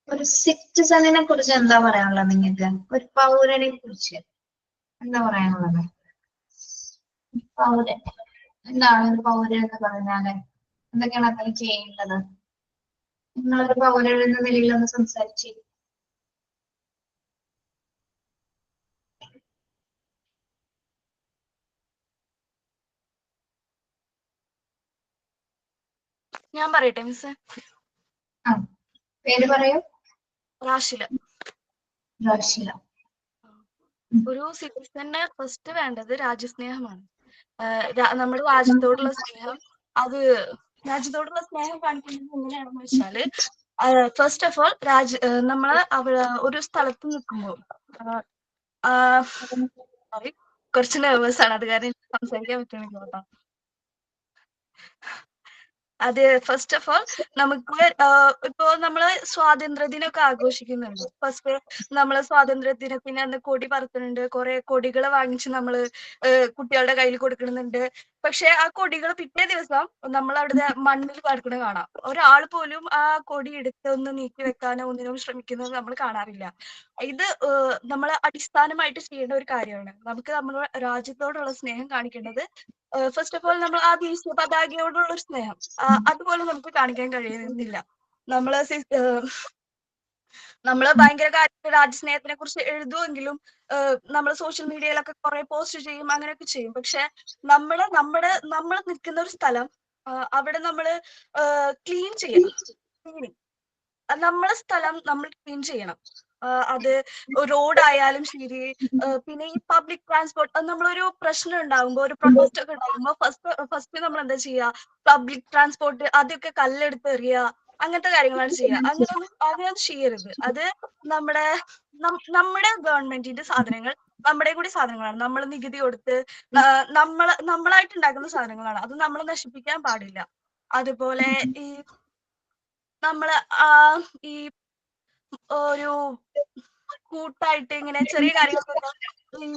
ഒരു സിറ്റിസണിനെ കുറിച്ച് എന്താ പറയാനുള്ളത് നിങ്ങൾക്ക്? ഒരു പൗരനെ കുറിച്ച് എന്താ പറയാനുള്ളത്? പൗരൻ എന്താണ് ഒരു പൗരൻ എന്ന് പറഞ്ഞാല്? എന്തൊക്കെയാണ് അതിൽ ചെയ്യേണ്ടത്? നിങ്ങളൊരു പൗരൻ എന്ന നിലയിൽ ഒന്ന് സംസാരിച്ചു. ഞാൻ പറയട്ടെ മിസ്? ആ, പേര് പറയൂ. റാഷില. റാഷില. ഒരു സിറ്റിസന് ഫസ്റ്റ് വേണ്ടത് രാജ്യസ്നേഹമാണ്. നമ്മുടെ രാജ്യത്തോടുള്ള സ്നേഹം, അത് രാജ്യത്തോടുള്ള സ്നേഹം കാണിക്കുന്നത് എങ്ങനെയാണെന്ന് വെച്ചാല്, ഫസ്റ്റ് ഓഫ് ഓൾ നമ്മള് ഒരു സ്ഥലത്ത് നിൽക്കുമ്പോൾ സോറി, കുറച്ച് നെർവസ് ആണ്, അത് കാരണം എനിക്ക് സംസാരിക്കാൻ പറ്റുന്നില്ല കേട്ടോ. അത് ഫസ്റ്റ് ഓഫ് ഓൾ നമുക്ക് ഇപ്പോ നമ്മള് സ്വാതന്ത്ര്യദിനമൊക്കെ ആഘോഷിക്കുന്നുണ്ട്. ഫസ്റ്റ് നമ്മള് സ്വാതന്ത്ര്യദിനത്തിന് അന്ന് കൊടി പറത്തുന്നുണ്ട്, കുറെ കൊടികൾ വാങ്ങിച്ച് നമ്മള് കുട്ടികളുടെ കയ്യിൽ കൊടുക്കുന്നുണ്ട്. പക്ഷെ ആ കൊടികൾ പിറ്റേ ദിവസം നമ്മൾ അവിടെ മണ്ണിൽ കിടക്കുന്നത് കാണാം. ഒരാൾ പോലും ആ കൊടി എടുത്ത് ഒന്ന് നീക്കി വെക്കാനോ ഒന്നിനും ശ്രമിക്കുന്നത് നമ്മൾ കാണാറില്ല. ഇത് നമ്മൾ അടിസ്ഥാനമായിട്ട് ചെയ്യേണ്ട ഒരു കാര്യമാണ്. നമുക്ക് നമ്മുടെ രാജ്യത്തോടുള്ള സ്നേഹം കാണിക്കേണ്ടത് ഫസ്റ്റ് ഓഫ് ഓൾ നമ്മൾ ആ ദേശീയ പതാകയോടുള്ള ഒരു സ്നേഹം അതുപോലെ നമുക്ക് കാണിക്കാൻ കഴിയുന്നില്ല. നമ്മള് ഭയങ്കര രാജ്യസ്നേഹത്തിനെ കുറിച്ച് എഴുതുമെങ്കിലും നമ്മൾ സോഷ്യൽ മീഡിയയിലൊക്കെ കുറെ പോസ്റ്റ് ചെയ്യും, അങ്ങനെയൊക്കെ ചെയ്യും. പക്ഷെ നമ്മൾ നിൽക്കുന്ന ഒരു സ്ഥലം, അവിടെ നമ്മള് ക്ലീൻ ചെയ്യണം. ക്ലീനിങ്, നമ്മളെ സ്ഥലം നമ്മൾ ക്ലീൻ ചെയ്യണം. അത് റോഡായാലും ശരി, പിന്നെ ഈ പബ്ലിക് ട്രാൻസ്പോർട്ട്, നമ്മളൊരു പ്രശ്നം ഉണ്ടാകുമ്പോ, ഒരു പ്രൊട്ടസ്റ്റ് ഒക്കെ ഉണ്ടാകുമ്പോ ഫസ്റ്റ് നമ്മൾ എന്താ ചെയ്യുക? പബ്ലിക് ട്രാൻസ്പോർട്ട് അതൊക്കെ കല്ലെടുത്ത് എറിയുക, അങ്ങനത്തെ കാര്യങ്ങളാണ് ചെയ്യുക. അങ്ങനെയൊന്നും ചെയ്യരുത്. അത് നമ്മുടെ ഗവൺമെന്റിന്റെ സാധനങ്ങൾ, നമ്മുടെ കൂടി സാധനങ്ങളാണ്. നമ്മൾ നികുതി കൊടുത്ത് നമ്മളായിട്ട് ഉണ്ടാക്കുന്ന സാധനങ്ങളാണ്. അത് നമ്മൾ നശിപ്പിക്കാൻ പാടില്ല. അതുപോലെ ഈ നമ്മള് ഈ ഒരു കൂട്ടായിട്ട് ഇങ്ങനെ ചെറിയ കാര്യങ്ങൾക്കൊക്കെ ഈ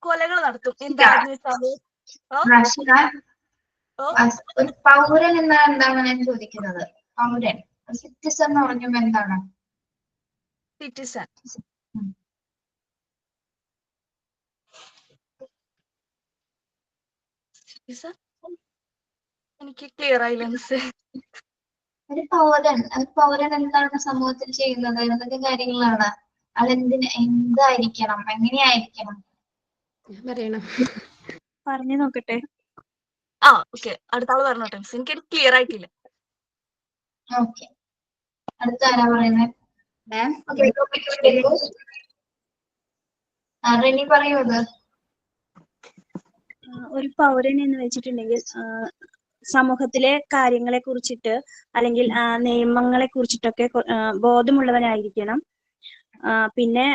കൊലകൾ നടത്തും. എന്താന്ന് വെച്ചാല് ഒരു പൗരൻ എന്താണ് ഞാൻ ചോദിക്കുന്നത്? പൗരൻ, സിറ്റിസൺ എന്ന് പറഞ്ഞുമ്പോ എന്താണ്? സിറ്റിസൺ എനിക്ക് ക്ലിയർ ആയില്ല മിസ്. ഒരു പൗരൻ എന്താണ് സമൂഹത്തിൽ ചെയ്യുന്നത്? എന്തൊക്കെ കാര്യങ്ങളാണ്? എന്തായിരിക്കണം, എങ്ങനെയായിരിക്കണം? പറയണം. പറഞ്ഞു നോക്കട്ടെ. ഓക്കെ, അടുത്ത ആള് പറഞ്ഞോട്ടെ മിസ്, എനിക്ക് ക്ലിയർ ആയിട്ടില്ല. ഓക്കെ, അടുത്ത ആരാ പറയുന്നത്? റെനി പറയൂ. അത് ഒരു പൗരൻ എന്ന് വെച്ചിട്ടുണ്ടെങ്കിൽ സമൂഹത്തിലെ കാര്യങ്ങളെ കുറിച്ചിട്ട് അല്ലെങ്കിൽ നിയമങ്ങളെ കുറിച്ചിട്ടൊക്കെ ബോധമുള്ളവനായിരിക്കണം. പിന്നെ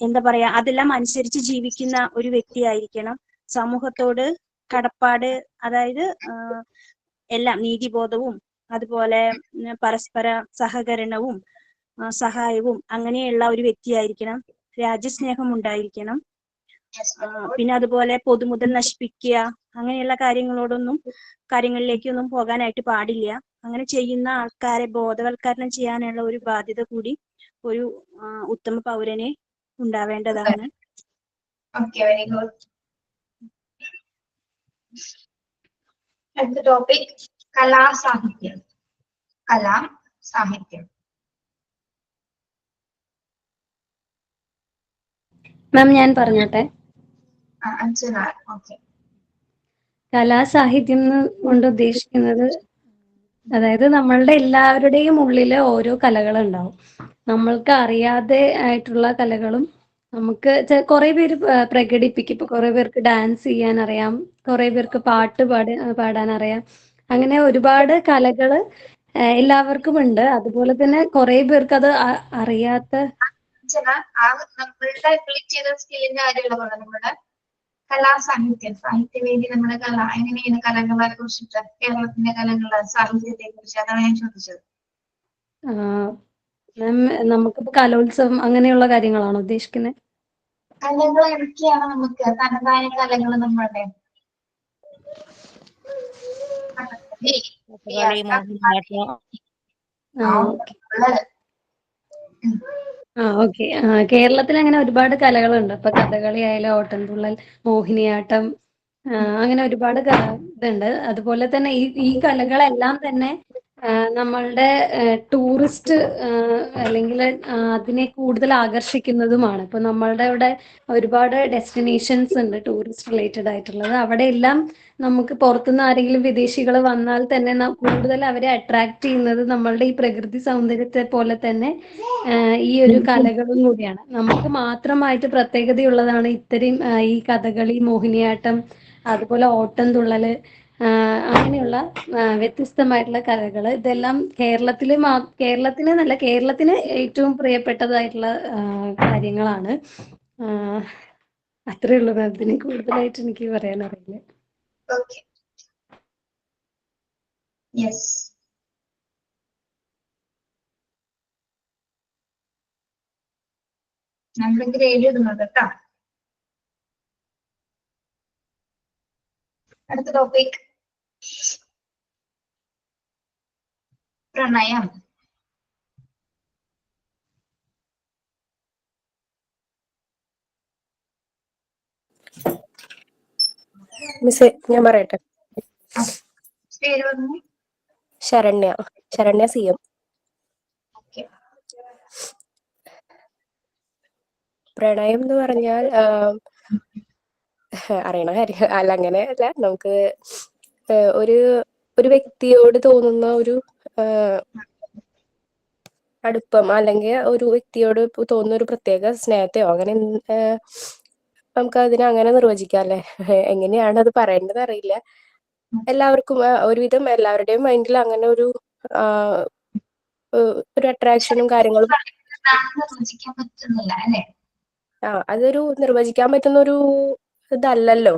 എന്താ പറയാ, അതെല്ലാം അനുസരിച്ച് ജീവിക്കുന്ന ഒരു വ്യക്തിയായിരിക്കണം. സമൂഹത്തോട് കടപ്പാട്, അതായത് എല്ലാം നീതിബോധവും അതുപോലെ പരസ്പര സഹകരണവും സഹായവും അങ്ങനെയുള്ള ഒരു വ്യക്തിയായിരിക്കണം. രാജ്യസ്നേഹം ഉണ്ടായിരിക്കണം. പിന്നെ അതുപോലെ പൊതുമുതൽ നശിപ്പിക്കുക, അങ്ങനെയുള്ള കാര്യങ്ങളിലേക്കൊന്നും പോകാനായിട്ട് പാടില്ല. അങ്ങനെ ചെയ്യുന്ന ആൾക്കാരെ ബോധവൽക്കരണം ചെയ്യാനുള്ള ഒരു ബാധ്യത കൂടി ഒരു ഉത്തമ പൗരന് ഉണ്ടാവേണ്ടതാണ്. Very good. അടുത്ത ടോപ്പിക് കലാസാഹിത്യം. മാം ഞാൻ പറഞ്ഞോട്ടെ? കലാസാഹിത്യം കൊണ്ട് ഉദ്ദേശിക്കുന്നത്, അതായത് നമ്മളുടെ എല്ലാവരുടെയും ഉള്ളില് ഓരോ കലകളുണ്ടാവും. നമ്മൾക്ക് അറിയാതെ ആയിട്ടുള്ള കലകളും നമുക്ക് കുറെ പേര് പ്രകടിപ്പിക്കും. ഇപ്പൊ കുറെ പേർക്ക് ഡാൻസ് ചെയ്യാൻ അറിയാം, കുറെ പേർക്ക് പാട്ട് പാടാൻ അറിയാം. അങ്ങനെ ഒരുപാട് കലകള് എല്ലാവർക്കും ഉണ്ട്. അതുപോലെ തന്നെ കുറെ പേർക്ക് അത് അറിയാത്ത ചില ആ നമ്മളുടെ അബിലിറ്റി ചെയ്ത സ്കില്ലിന്റെ കാര്യമുള്ള പോലെ നമ്മുടെ സാഹിത്യവേദി നമ്മുടെ എങ്ങനെയാണ് കലകളെ കുറിച്ചിട്ട്, കേരളത്തിന്റെ കലകള് സാഹിത്യത്തെ കുറിച്ച്, അതാണ് ഞാൻ ചോദിച്ചത്. മാം, നമുക്കിപ്പോ കലോത്സവം അങ്ങനെയുള്ള കാര്യങ്ങളാണോ ഉദ്ദേശിക്കുന്നത്? കലകൾ ഏതൊക്കെയാണ് നമുക്ക് തനതായ കലകൾ നമ്മളുടെ? ഓക്കെ. കേരളത്തിൽ അങ്ങനെ ഒരുപാട് കലകളുണ്ട്. ഇപ്പൊ കഥകളി ആയാലും, ഓട്ടംതുള്ളൽ, മോഹിനിയാട്ടം, അങ്ങനെ ഒരുപാട് ഇതുണ്ട്. അതുപോലെ തന്നെ ഈ കലകളെല്ലാം തന്നെ നമ്മളുടെ ടൂറിസ്റ്റ് അല്ലെങ്കിൽ അതിനെ കൂടുതൽ ആകർഷിക്കുന്നതുമാണ്. ഇപ്പൊ നമ്മളുടെ ഇവിടെ ഒരുപാട് ഡെസ്റ്റിനേഷൻസ് ഉണ്ട് ടൂറിസ്റ്റ് റിലേറ്റഡ് ആയിട്ടുള്ളത്. അവിടെ എല്ലാം നമുക്ക് പുറത്തുനിന്ന് ആരെങ്കിലും വിദേശികൾ വന്നാൽ തന്നെ കൂടുതൽ അവരെ അട്രാക്ട് ചെയ്യുന്നത് നമ്മളുടെ ഈ പ്രകൃതി സൗന്ദര്യത്തെ പോലെ തന്നെ ഈ ഒരു കലകളും കൂടിയാണ്. നമുക്ക് മാത്രമായിട്ട് പ്രത്യേകതയുള്ളതാണ് ഇത്രയും ഈ കഥകളി, മോഹിനിയാട്ടം, അതുപോലെ ഓട്ടംതുള്ളല്, അങ്ങനെയുള്ള വ്യത്യസ്തമായിട്ടുള്ള കലകൾ. ഇതെല്ലാം കേരളത്തിന് കേരളത്തിന് ഏറ്റവും പ്രിയപ്പെട്ടതായിട്ടുള്ള കാര്യങ്ങളാണ്. അത്രേ ഉള്ളൂ. അതിന് കൂടുതലായിട്ട് എനിക്ക് പറയാൻ അറിയില്ല. Okay, yes. നമ്മൾ ഗ്രേഡ് ഇടുന്നത് കേട്ടോ. അടുത്ത ടോപ്പിക് പ്രണയം. മിസ് ഞാൻ പറയട്ടെ. പേര് പറഞ്ഞു. Saranya C M. പ്രണയം എന്ന് പറഞ്ഞാൽ അറിയണ കാര്യം അല്ല, അങ്ങനെ അല്ല. നമുക്ക് ഒരു വ്യക്തിയോട് തോന്നുന്ന ഒരു അടുപ്പം, അല്ലെങ്കിൽ ഒരു വ്യക്തിയോട് തോന്നുന്ന ഒരു പ്രത്യേക സ്നേഹത്തെയോ അങ്ങനെ നമുക്ക് അതിനെ അങ്ങനെ നിർവചിക്കാം അല്ലെ. എങ്ങനെയാണ് അത് പറയേണ്ടത് അറിയില്ല. എല്ലാവർക്കും ഒരുവിധം എല്ലാവരുടെയും മൈൻഡിൽ അങ്ങനെ ഒരു അട്രാക്ഷനും കാര്യങ്ങളും നിർവചിക്കാൻ പറ്റുന്നില്ല അല്ലെ. അതൊരു നിർവചിക്കാൻ പറ്റുന്ന ഒരു ഇതല്ലല്ലോ.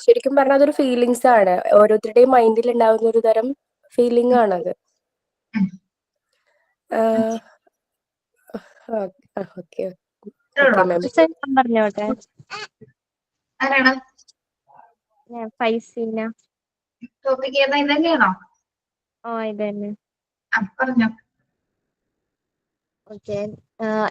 ശരിക്കും പറഞ്ഞാൽ അതൊരു ഫീലിങ്സ് ആണ്. ഓരോരുത്തരുടെയും മൈൻഡിൽ ഉണ്ടാകുന്ന ഒരു തരം ഫീലിംഗ് ആണത്. ഓക്കെ പറഞ്ഞോട്ടെ. ഫൈസീന. ടോപ്പിക് ഏതാ? ഇതന്നെയാണോ? ഇതന്നെ. പറഞ്ഞോ. ഓക്കെ.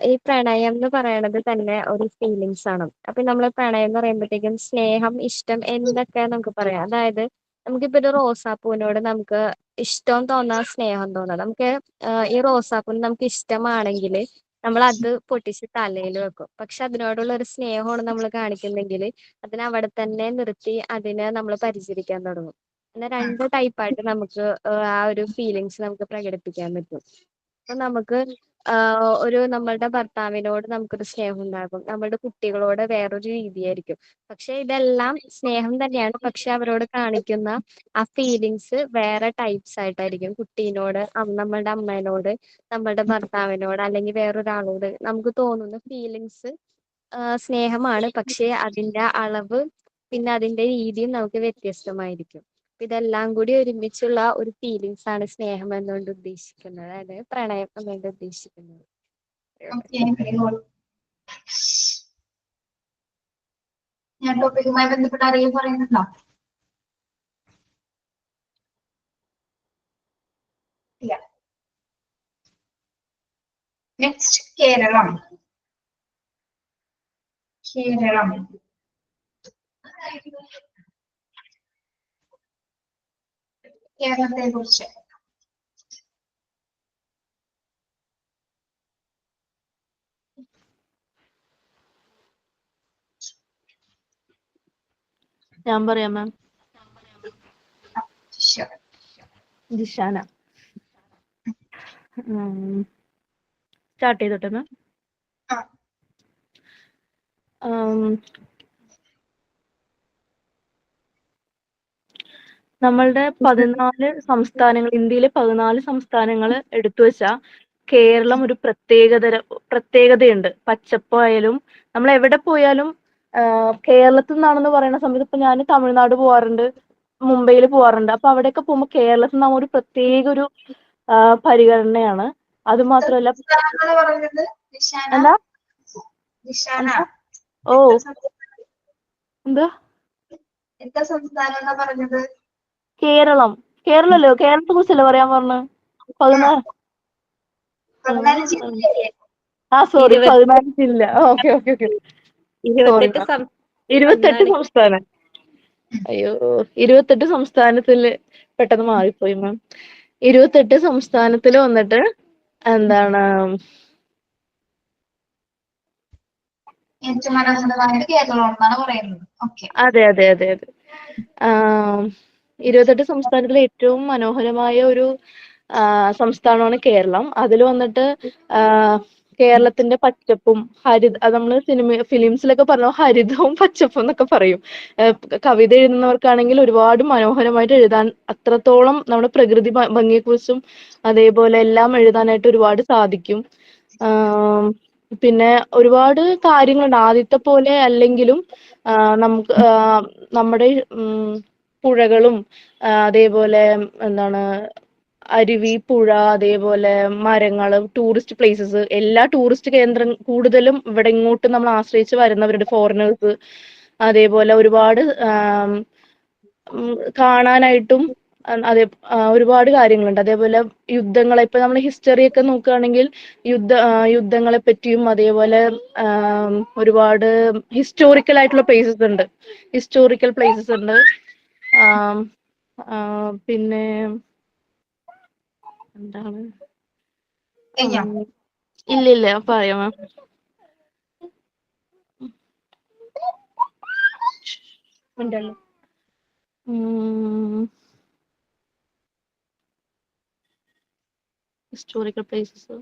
ഈ പ്രണയം എന്ന് പറയണത് തന്നെ ഒരു ഫീലിങ്സ് ആണ്. അപ്പൊ നമ്മൾ പ്രണയം എന്ന് പറയുമ്പോഴത്തേക്കും സ്നേഹം, ഇഷ്ടം എന്തൊക്കെ നമുക്ക് പറയാം. അതായത് നമുക്കിപ്പോ ഒരു റോസാപ്പൂവിനോട് നമുക്ക് ഇഷ്ടം തോന്നാ, സ്നേഹം തോന്നാം. നമുക്ക് ഈ റോസാപ്പൂവിന് നമുക്ക് ഇഷ്ടമാണെങ്കിൽ നമ്മൾ അത് പൊട്ടിച്ച് തലയിൽ വെക്കും. പക്ഷെ അതിനോടുള്ള ഒരു സ്നേഹമാണ് നമ്മൾ കാണിക്കുന്നെങ്കിൽ അതിനെ അവിടെ തന്നെ നിർത്തി അതിനെ നമ്മൾ പരിചരിക്കാൻ തുടങ്ങും. അങ്ങനെ 2 ടൈപ്പായിട്ട് നമുക്ക് ആ ഒരു ഫീലിങ്സ് നമുക്ക് പ്രകടിപ്പിക്കാൻ പറ്റും. അപ്പൊ നമുക്ക് ഒരു നമ്മളുടെ ഭർത്താവിനോട് നമുക്കൊരു സ്നേഹം ഉണ്ടാകും, നമ്മളുടെ കുട്ടികളോട് വേറൊരു രീതിയായിരിക്കും. പക്ഷെ ഇതെല്ലാം സ്നേഹം തന്നെയാണ്. പക്ഷെ അവരോട് കാണിക്കുന്ന ആ ഫീലിങ്സ് വേറെ ടൈപ്സ് ആയിട്ടായിരിക്കും. കുട്ടീനോട്, നമ്മളുടെ അമ്മേനോട്, നമ്മളുടെ ഭർത്താവിനോട്, അല്ലെങ്കിൽ വേറൊരാളോട് നമുക്ക് തോന്നുന്ന ഫീലിങ്സ് സ്നേഹമാണ്. പക്ഷെ അതിന്റെ അളവ് പിന്നെ അതിന്റെ രീതിയും നമുക്ക് വ്യത്യസ്തമായിരിക്കും. ഇതെല്ലാം കൂടി ഒരുമിച്ചുള്ള ഒരു ഫീലിങ്സ് ആണ് സ്നേഹം എന്നുകൊണ്ട് ഉദ്ദേശിക്കുന്നത്, അതായത് പ്രണയം എന്നുകൊണ്ട് ഉദ്ദേശിക്കുന്നത്. ഞാൻ ടോപ്പിക്കുമായി ബന്ധപ്പെട്ട ആരെങ്കിലും പറയുന്നുണ്ടോ? ഇല്ല. നെക്സ്റ്റ് കേരളം. കേരളത്തെ കുറിച്ച് ഞാൻ പറയാം മാം. ജിഷാന. സ്റ്റാർട്ട് ചെയ്തോട്ടെ മാം. നമ്മളുടെ 14 സംസ്ഥാനങ്ങൾ, ഇന്ത്യയിലെ 14 സംസ്ഥാനങ്ങൾ എടുത്തു വെച്ചാൽ കേരളം ഒരു പ്രത്യേകതയുണ്ട്. പച്ചപ്പായാലും നമ്മൾ എവിടെ പോയാലും കേരളത്തിൽ നിന്നാണെന്ന് പറയുന്ന സമയത്ത് ഇപ്പൊ ഞാൻ തമിഴ്നാട് പോവാറുണ്ട്, മുംബൈയിൽ പോവാറുണ്ട്. അപ്പൊ അവിടെയൊക്കെ പോകുമ്പോൾ കേരളത്തിൽ നിന്ന് ഒരു പ്രത്യേക ഒരു പരിഗണനയാണ്. അത് മാത്രമല്ല എന്താ ഓ എന്താ കേരളല്ലേ? കേരളത്തെ കുറിച്ചല്ലേ പറയാൻ പറഞ്ഞു? 14 സോറി 14 ജില്ല. ഓക്കെ ഓക്കെ ഓക്കെ സോറി 28 സംസ്ഥാനം. അയ്യോ 28 സംസ്ഥാനത്തില് പെട്ടെന്ന് മാറിപ്പോയി മാം. 28 സംസ്ഥാനത്തില് വന്നിട്ട് എന്താണ് ഏറ്റവും മനോഹരമായത് കേരളമാണെന്നാണ് പറയുന്നത്. ഓക്കെ. അതെ 28 സംസ്ഥാനത്തിലെ ഏറ്റവും മനോഹരമായ ഒരു സംസ്ഥാനമാണ് കേരളം. അതിൽ വന്നിട്ട് കേരളത്തിന്റെ പച്ചപ്പും അത് നമ്മള് ഫിലിംസിലൊക്കെ പറഞ്ഞ ഹരിതവും പച്ചപ്പും എന്നൊക്കെ പറയും. കവിത എഴുതുന്നവർക്കാണെങ്കിൽ ഒരുപാട് മനോഹരമായിട്ട് എഴുതാൻ, അത്രത്തോളം നമ്മുടെ പ്രകൃതി ഭംഗിയെക്കുറിച്ചും അതേപോലെ എല്ലാം എഴുതാനായിട്ട് ഒരുപാട് സാധിക്കും. പിന്നെ ഒരുപാട് കാര്യങ്ങളുണ്ട്. ആദ്യത്തെ പോലെ അല്ലെങ്കിലും നമുക്ക് നമ്മുടെ പുഴകളും അതേപോലെ എന്താണ് അരുവി, പുഴ, അതേപോലെ മരങ്ങള്, ടൂറിസ്റ്റ് പ്ലേസസ്, എല്ലാ ടൂറിസ്റ്റ് കേന്ദ്രം കൂടുതലും ഇവിടെ ഇങ്ങോട്ട് നമ്മൾ ആശ്രയിച്ച് വരുന്നവരുണ്ട്, ഫോറിനേഴ്സ്. അതേപോലെ ഒരുപാട് കാണാനായിട്ടും ഒരുപാട് കാര്യങ്ങളുണ്ട്. അതേപോലെ യുദ്ധങ്ങൾ, ഇപ്പൊ നമ്മൾ ഹിസ്റ്ററി ഒക്കെ നോക്കുകയാണെങ്കിൽ യുദ്ധങ്ങളെ പറ്റിയും അതേപോലെ ഒരുപാട് ഹിസ്റ്റോറിക്കൽ ആയിട്ടുള്ള പ്ലേസസ് ഉണ്ട്. പിന്നെ എന്താണ് ഇല്ല പറയാം മാം. ഹിസ്റ്റോറിക്കൽ പ്ലേസസ്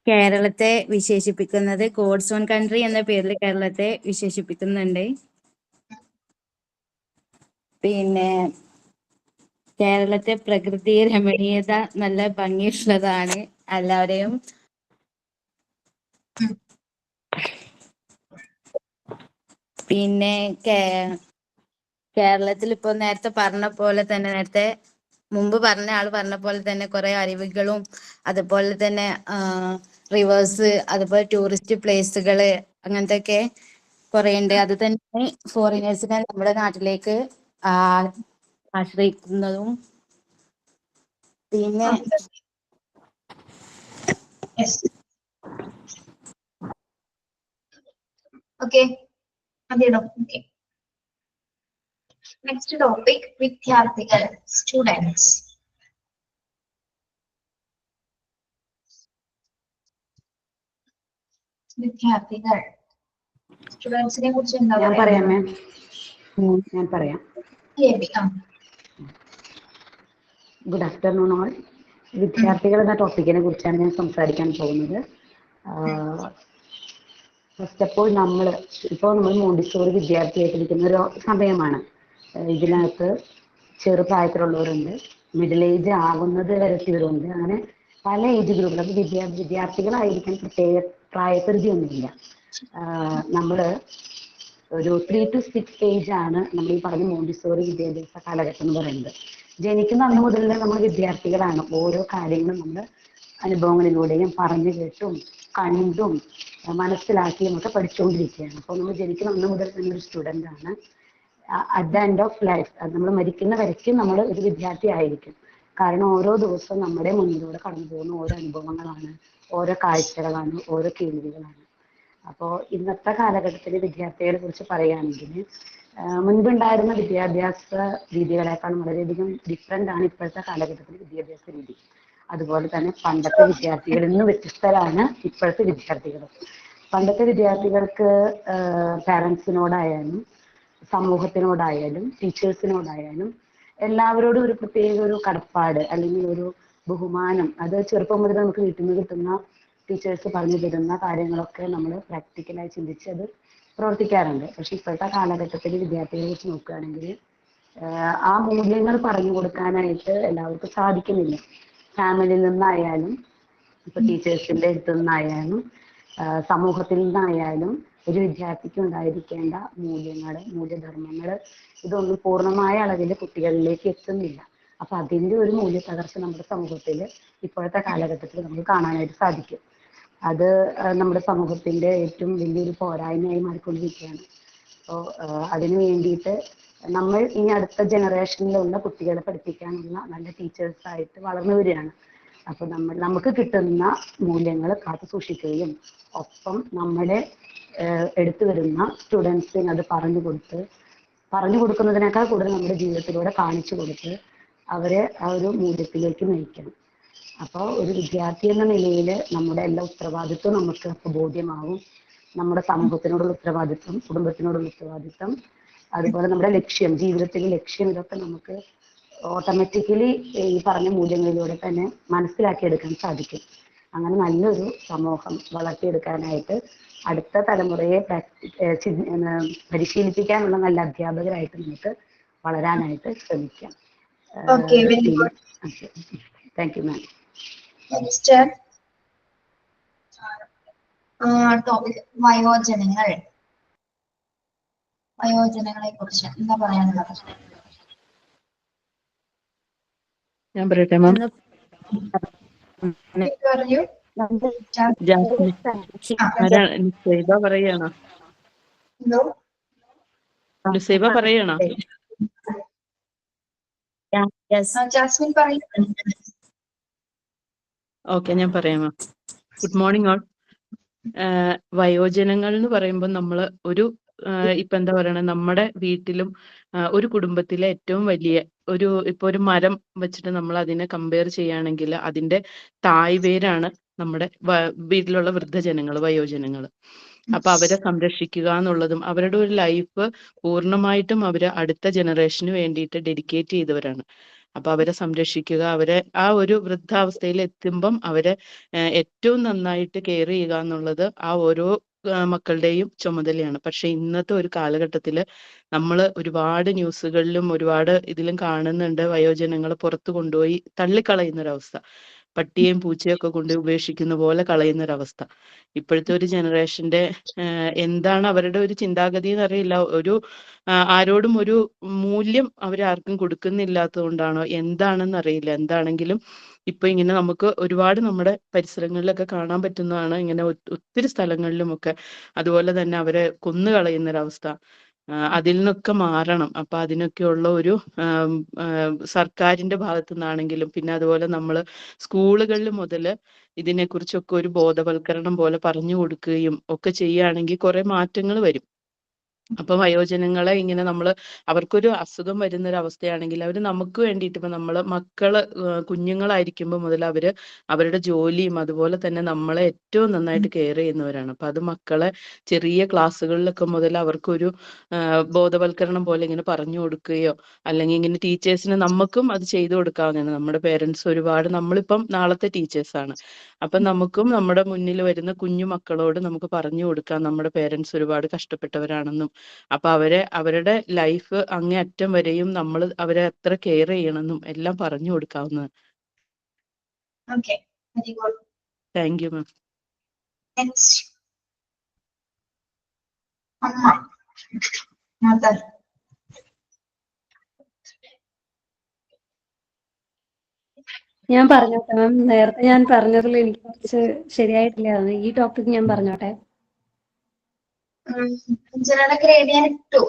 കേരളത്തെ വിശേഷിപ്പിക്കുന്നത് ഗോഡ്സ് ഓൺ കൺട്രി എന്ന പേരിൽ കേരളത്തെ വിശേഷിപ്പിക്കുന്നുണ്ട്. പിന്നെ കേരളത്തെ പ്രകൃതി രമണീയത നല്ല ഭംഗിയുള്ളതാണ്. എല്ലാവരെയും പിന്നെ കേരളത്തിൽ ഇപ്പൊ നേരത്തെ പറഞ്ഞ പോലെ തന്നെ, നേരത്തെ മുമ്പ് പറഞ്ഞ ആള് പറഞ്ഞ പോലെ തന്നെ കുറെ അരുവികളും അതുപോലെ തന്നെ റിവേഴ്സ്, അതുപോലെ ടൂറിസ്റ്റ് പ്ലേസുകള് അങ്ങനത്തെ ഒക്കെ കുറെ ഉണ്ട്. അത് തന്നെ ഫോറിനേഴ്സിനെ നമ്മുടെ നാട്ടിലേക്ക് ആശ്രയിക്കുന്നതും. പിന്നെ നെക്സ്റ്റ് ടോപ്പിക് വിദ്യാർത്ഥികൾ, സ്റ്റുഡൻസ്. വിദ്യാർത്ഥികൾ, സ്റ്റുഡൻസിനെ കുറിച്ച് എന്താ പറയാ? ഞാൻ പറയാം. Good afternoon all. വിദ്യാർത്ഥികൾ എന്ന ടോപ്പിക്കിനെ കുറിച്ചാണ് ഞാൻ സംസാരിക്കാൻ പോകുന്നത്. ഫസ്റ്റ് ഓഫ് ഓൾ നമ്മൾ മോണ്ടിസോറി വിദ്യാർത്ഥിയായിട്ടിരിക്കുന്ന ഒരു സമയമാണ്. ഇതിനകത്ത് ചെറുപ്രായത്തിലുള്ളവരുണ്ട്, മിഡിൽ ഏജ് ആകുന്നത് വരെ എത്തിയവരുണ്ട്, അങ്ങനെ പല ഏജ് ഗ്രൂപ്പിലും. വിദ്യാർത്ഥികളായിരിക്കാൻ പ്രത്യേക പ്രായപരിധിയൊന്നുമില്ല. നമ്മൾ ഒരു 3 to 6 ഏജ് ആണ് നമ്മൾ ഈ പറഞ്ഞ മോണ്ടിസോറി വിദ്യാഭ്യാസ കാലഘട്ടം എന്ന് പറയുന്നത്. ജനിക്കുന്ന അന്ന് മുതൽ നമ്മൾ വിദ്യാർത്ഥികളാണ്. ഓരോ കാര്യങ്ങളും നമ്മൾ അനുഭവങ്ങളിലൂടെയും പറഞ്ഞു കേട്ടും കണ്ടും മനസ്സിലാക്കിയും ഒക്കെ പഠിച്ചുകൊണ്ടിരിക്കുകയാണ്. അപ്പോൾ നമ്മൾ ജനിക്കുന്ന അന്ന് മുതൽ തന്നെ ഒരു സ്റ്റുഡൻ്റ് ആണ്. At the end of life, നമ്മൾ മരിക്കുന്ന വരയ്ക്കും നമ്മൾ ഒരു വിദ്യാർത്ഥി ആയിരിക്കും. കാരണം ഓരോ ദിവസവും നമ്മുടെ മുന്നിലൂടെ കടന്നു പോകുന്ന ഓരോ അനുഭവങ്ങളാണ്, ഓരോ കാഴ്ചകളാണ്, ഓരോ കേൾവികളാണ്. അപ്പോൾ ഇന്നത്തെ കാലഘട്ടത്തിലെ വിദ്യാർത്ഥികളെ കുറിച്ച് പറയുകയാണെങ്കിൽ മുൻപുണ്ടായിരുന്ന വിദ്യാഭ്യാസ രീതികളെക്കാളും വളരെയധികം ഡിഫറെൻ്റ് ആണ് ഇപ്പോഴത്തെ കാലഘട്ടത്തിലെ വിദ്യാഭ്യാസ രീതി. അതുപോലെ തന്നെ പണ്ടത്തെ വിദ്യാർത്ഥികളിൽ നിന്ന് വ്യത്യസ്തരാണ് ഇപ്പോഴത്തെ വിദ്യാർത്ഥികൾ. പണ്ടത്തെ വിദ്യാർത്ഥികൾക്ക് പാരൻസിനോടായാലും സമൂഹത്തിനോടായാലും ടീച്ചേഴ്സിനോടായാലും എല്ലാവരോടും ഒരു പ്രത്യേക ഒരു കടപ്പാട് അല്ലെങ്കിൽ ഒരു ബഹുമാനം, അത് ചെറുപ്പം മുതൽ നമുക്ക് വീട്ടിൽ നിന്ന് കിട്ടുന്ന ടീച്ചേഴ്സ് പറഞ്ഞു തരുന്ന കാര്യങ്ങളൊക്കെ നമ്മൾ പ്രാക്ടിക്കലായി ചിന്തിച്ച് അത് പ്രവർത്തിക്കാറുണ്ട്. പക്ഷെ ഇപ്പോഴത്തെ കാലഘട്ടത്തിൽ വിദ്യാർത്ഥികളെ വെച്ച് നോക്കുകയാണെങ്കിൽ ആ മൂല്യങ്ങൾ പറഞ്ഞു കൊടുക്കാനായിട്ട് എല്ലാവർക്കും സാധിക്കുന്നില്ല. ഫാമിലിയിൽ നിന്നായാലും ഇപ്പൊ ടീച്ചേഴ്സിന്റെ അടുത്ത് നിന്നായാലും സമൂഹത്തിൽ നിന്നായാലും ഒരു വിദ്യാർത്ഥിക്ക് ഉണ്ടായിരിക്കേണ്ട മൂല്യങ്ങൾ, മൂല്യധർമ്മങ്ങൾ ഇതൊന്നും പൂർണ്ണമായ അളവിൽ കുട്ടികളിലേക്ക് എത്തുന്നില്ല. അപ്പൊ അതിന്റെ ഒരു മൂല്യത്തകർച്ച നമ്മുടെ സമൂഹത്തിൽ ഇപ്പോഴത്തെ കാലഘട്ടത്തിൽ നമുക്ക് കാണാനായിട്ട് സാധിക്കും. അത് നമ്മുടെ സമൂഹത്തിന്റെ ഏറ്റവും വലിയൊരു പോരായ്മയായി മാറിക്കൊണ്ടിരിക്കുകയാണ്. അപ്പോൾ അതിനു വേണ്ടിയിട്ട് നമ്മൾ ഇനി അടുത്ത ജനറേഷനിലുള്ള കുട്ടികളെ പഠിപ്പിക്കാനുള്ള നല്ല ടീച്ചേഴ്സായിട്ട് വളർന്നു വരികയാണ്. അപ്പൊ നമുക്ക് കിട്ടുന്ന മൂല്യങ്ങൾ കാത്തു സൂക്ഷിക്കുകയും ഒപ്പം നമ്മുടെ എടുത്തു വരുന്ന സ്റ്റുഡൻസിന് അത് പറഞ്ഞു കൊടുക്കുന്നതിനേക്കാൾ കൂടുതൽ നമ്മുടെ ജീവിതത്തിലൂടെ കാണിച്ചു കൊടുത്ത് അവരെ ആ ഒരു മൂല്യത്തിലേക്ക് നയിക്കണം. അപ്പോൾ ഒരു വിദ്യാർത്ഥി എന്ന നിലയിൽ നമ്മുടെ എല്ലാ ഉത്തരവാദിത്വം നമുക്ക് ബോധ്യമാവും. നമ്മുടെ സമൂഹത്തിനോടുള്ള ഉത്തരവാദിത്വം, കുടുംബത്തിനോടുള്ള ഉത്തരവാദിത്വം, അതുപോലെ നമ്മുടെ ലക്ഷ്യം, ജീവിതത്തിലെ ലക്ഷ്യം, ഇതൊക്കെ നമുക്ക് ഓട്ടോമാറ്റിക്കലി ഈ പറഞ്ഞ മൂല്യങ്ങളിലൂടെ തന്നെ മനസ്സിലാക്കിയെടുക്കാൻ സാധിക്കും. അങ്ങനെ നല്ലൊരു സമൂഹം വളർത്തിയെടുക്കാനായിട്ട് അടുത്ത തലമുറയെ പരിശീലിപ്പിക്കാനുള്ള നല്ല അധ്യാപകരായിട്ട് നമുക്ക് വളരാനായിട്ട് ശ്രമിക്കാം. Thank you ma'am. ടോപ്പിക് വയോജനങ്ങളെ കുറിച്ച് എന്താ പറയാനുള്ളത്? ഞാൻ പറയട്ടെ മാം. നുസൈബ പറയണോ? നുസൈബ പറയണോ? ഓക്കെ, ഞാൻ പറയാം. Good morning all. വയോജനങ്ങൾ എന്ന് പറയുമ്പോൾ നമ്മൾ ഇപ്പൊ എന്താ പറയണ, നമ്മുടെ വീട്ടിലും ഒരു കുടുംബത്തിലെ ഏറ്റവും വലിയ ഇപ്പൊ ഒരു മരം വെച്ചിട്ട് നമ്മൾ അതിനെ കമ്പയർ ചെയ്യുകയാണെങ്കിൽ അതിന്റെ തായ്വേരാണ് നമ്മുടെ വീട്ടിലുള്ള വൃദ്ധജനങ്ങൾ, വയോജനങ്ങൾ. അപ്പൊ അവരെ സംരക്ഷിക്കുക എന്നുള്ളതും അവരുടെ ഒരു ലൈഫ് പൂർണ്ണമായിട്ടും അവര് അടുത്ത ജനറേഷന് വേണ്ടിയിട്ട് ഡെഡിക്കേറ്റ് ചെയ്തവരാണ്. അപ്പൊ അവരെ സംരക്ഷിക്കുക, അവരെ ആ ഒരു വൃദ്ധാവസ്ഥയിൽ എത്തുമ്പം അവരെ ഏറ്റവും നന്നായിട്ട് കെയർ ചെയ്യുക എന്നുള്ളത് ആ ഓരോ മക്കളുടെയും ചുമതലയാണ്. പക്ഷെ ഇന്നത്തെ ഒരു കാലഘട്ടത്തില് നമ്മൾ ഒരുപാട് ന്യൂസുകളിലും ഒരുപാട് ഇതിലും കാണുന്നുണ്ട്, വയോജനങ്ങളെ പുറത്തു കൊണ്ടുപോയി തള്ളിക്കളയുന്നൊരവസ്ഥ, പട്ടിയെയും പൂച്ചയും ഒക്കെ കൊണ്ട് ഉപേക്ഷിക്കുന്ന പോലെ കളയുന്നൊരവസ്ഥ. ഇപ്പോഴത്തെ ഒരു ജനറേഷന്റെ എന്താണ് അവരുടെ ഒരു ചിന്താഗതി എന്നറിയില്ല. ആരോടും ഒരു മൂല്യം അവരാർക്കും കൊടുക്കുന്നില്ലാത്തത് കൊണ്ടാണോ എന്താണെന്ന് അറിയില്ല. എന്താണെങ്കിലും ഇപ്പൊ ഇങ്ങനെ നമുക്ക് ഒരുപാട് നമ്മുടെ പരിസരങ്ങളിലൊക്കെ കാണാൻ പറ്റുന്നതാണ്. ഇങ്ങനെ ഒത്തിരി സ്ഥലങ്ങളിലുമൊക്കെ അതുപോലെ തന്നെ അവരെ കൊന്നുകളയുന്നൊരവസ്ഥ. അതിൽ നിന്നൊക്കെ മാറണം. അപ്പൊ അതിനൊക്കെയുള്ള ഒരു സർക്കാരിന്റെ ഭാഗത്തു നിന്നാണെങ്കിലും പിന്നെ അതുപോലെ നമ്മൾ സ്കൂളുകളിൽ മുതൽ ഇതിനെക്കുറിച്ചൊക്കെ ഒരു ബോധവൽക്കരണം പോലെ പറഞ്ഞു കൊടുക്കുകയും ഒക്കെ ചെയ്യുകയാണെങ്കിൽ കുറെ മാറ്റങ്ങൾ വരും. അപ്പൊ വയോജനങ്ങളെ ഇങ്ങനെ അവർക്കൊരു അസുഖം വരുന്നൊരവസ്ഥയാണെങ്കിൽ അവർ നമുക്ക് വേണ്ടിയിട്ട് ഇപ്പൊ മക്കള് കുഞ്ഞുങ്ങളായിരിക്കുമ്പോൾ മുതൽ അവരുടെ ജോലിയും അതുപോലെ തന്നെ നമ്മളെ ഏറ്റവും നന്നായിട്ട് കെയർ ചെയ്യുന്നവരാണ്. അപ്പൊ അത് മക്കളെ ചെറിയ ക്ലാസ്സുകളിലൊക്കെ മുതൽ അവർക്കൊരു ബോധവൽക്കരണം പോലെ ഇങ്ങനെ പറഞ്ഞു കൊടുക്കുകയോ അല്ലെങ്കിൽ ഇങ്ങനെ ടീച്ചേഴ്സിന് നമുക്കും അത് ചെയ്തു കൊടുക്കാവുന്നതാണ്. നമ്മുടെ പേരൻസ് ഒരുപാട്, നമ്മളിപ്പം നാളത്തെ ടീച്ചേഴ്സാണ്. അപ്പൊ നമുക്കും നമ്മുടെ മുന്നിൽ വരുന്ന കുഞ്ഞു മക്കളോട് നമുക്ക് പറഞ്ഞു കൊടുക്കാം നമ്മുടെ പേരൻസ് ഒരുപാട് കഷ്ടപ്പെട്ടവരാണെന്നും അപ്പൊ അവരുടെ ലൈഫ് അങ്ങേ അറ്റം വരെയും നമ്മൾ അവരെ എത്ര കെയർ ചെയ്യണമെന്നും എല്ലാം പറഞ്ഞു കൊടുക്കാവുന്നതാണ്. താങ്ക് യു മാം. ഞാൻ പറഞ്ഞോട്ടെ മാം. നേരത്തെ ഞാൻ പറഞ്ഞതിൽ എനിക്ക് കുറച്ച് ശരിയായിട്ടില്ല. ഈ ടോപ്പിക് ഞാൻ പറഞ്ഞോട്ടെ. ഗ്രേഡ് ഞാൻ ഇട്ടു.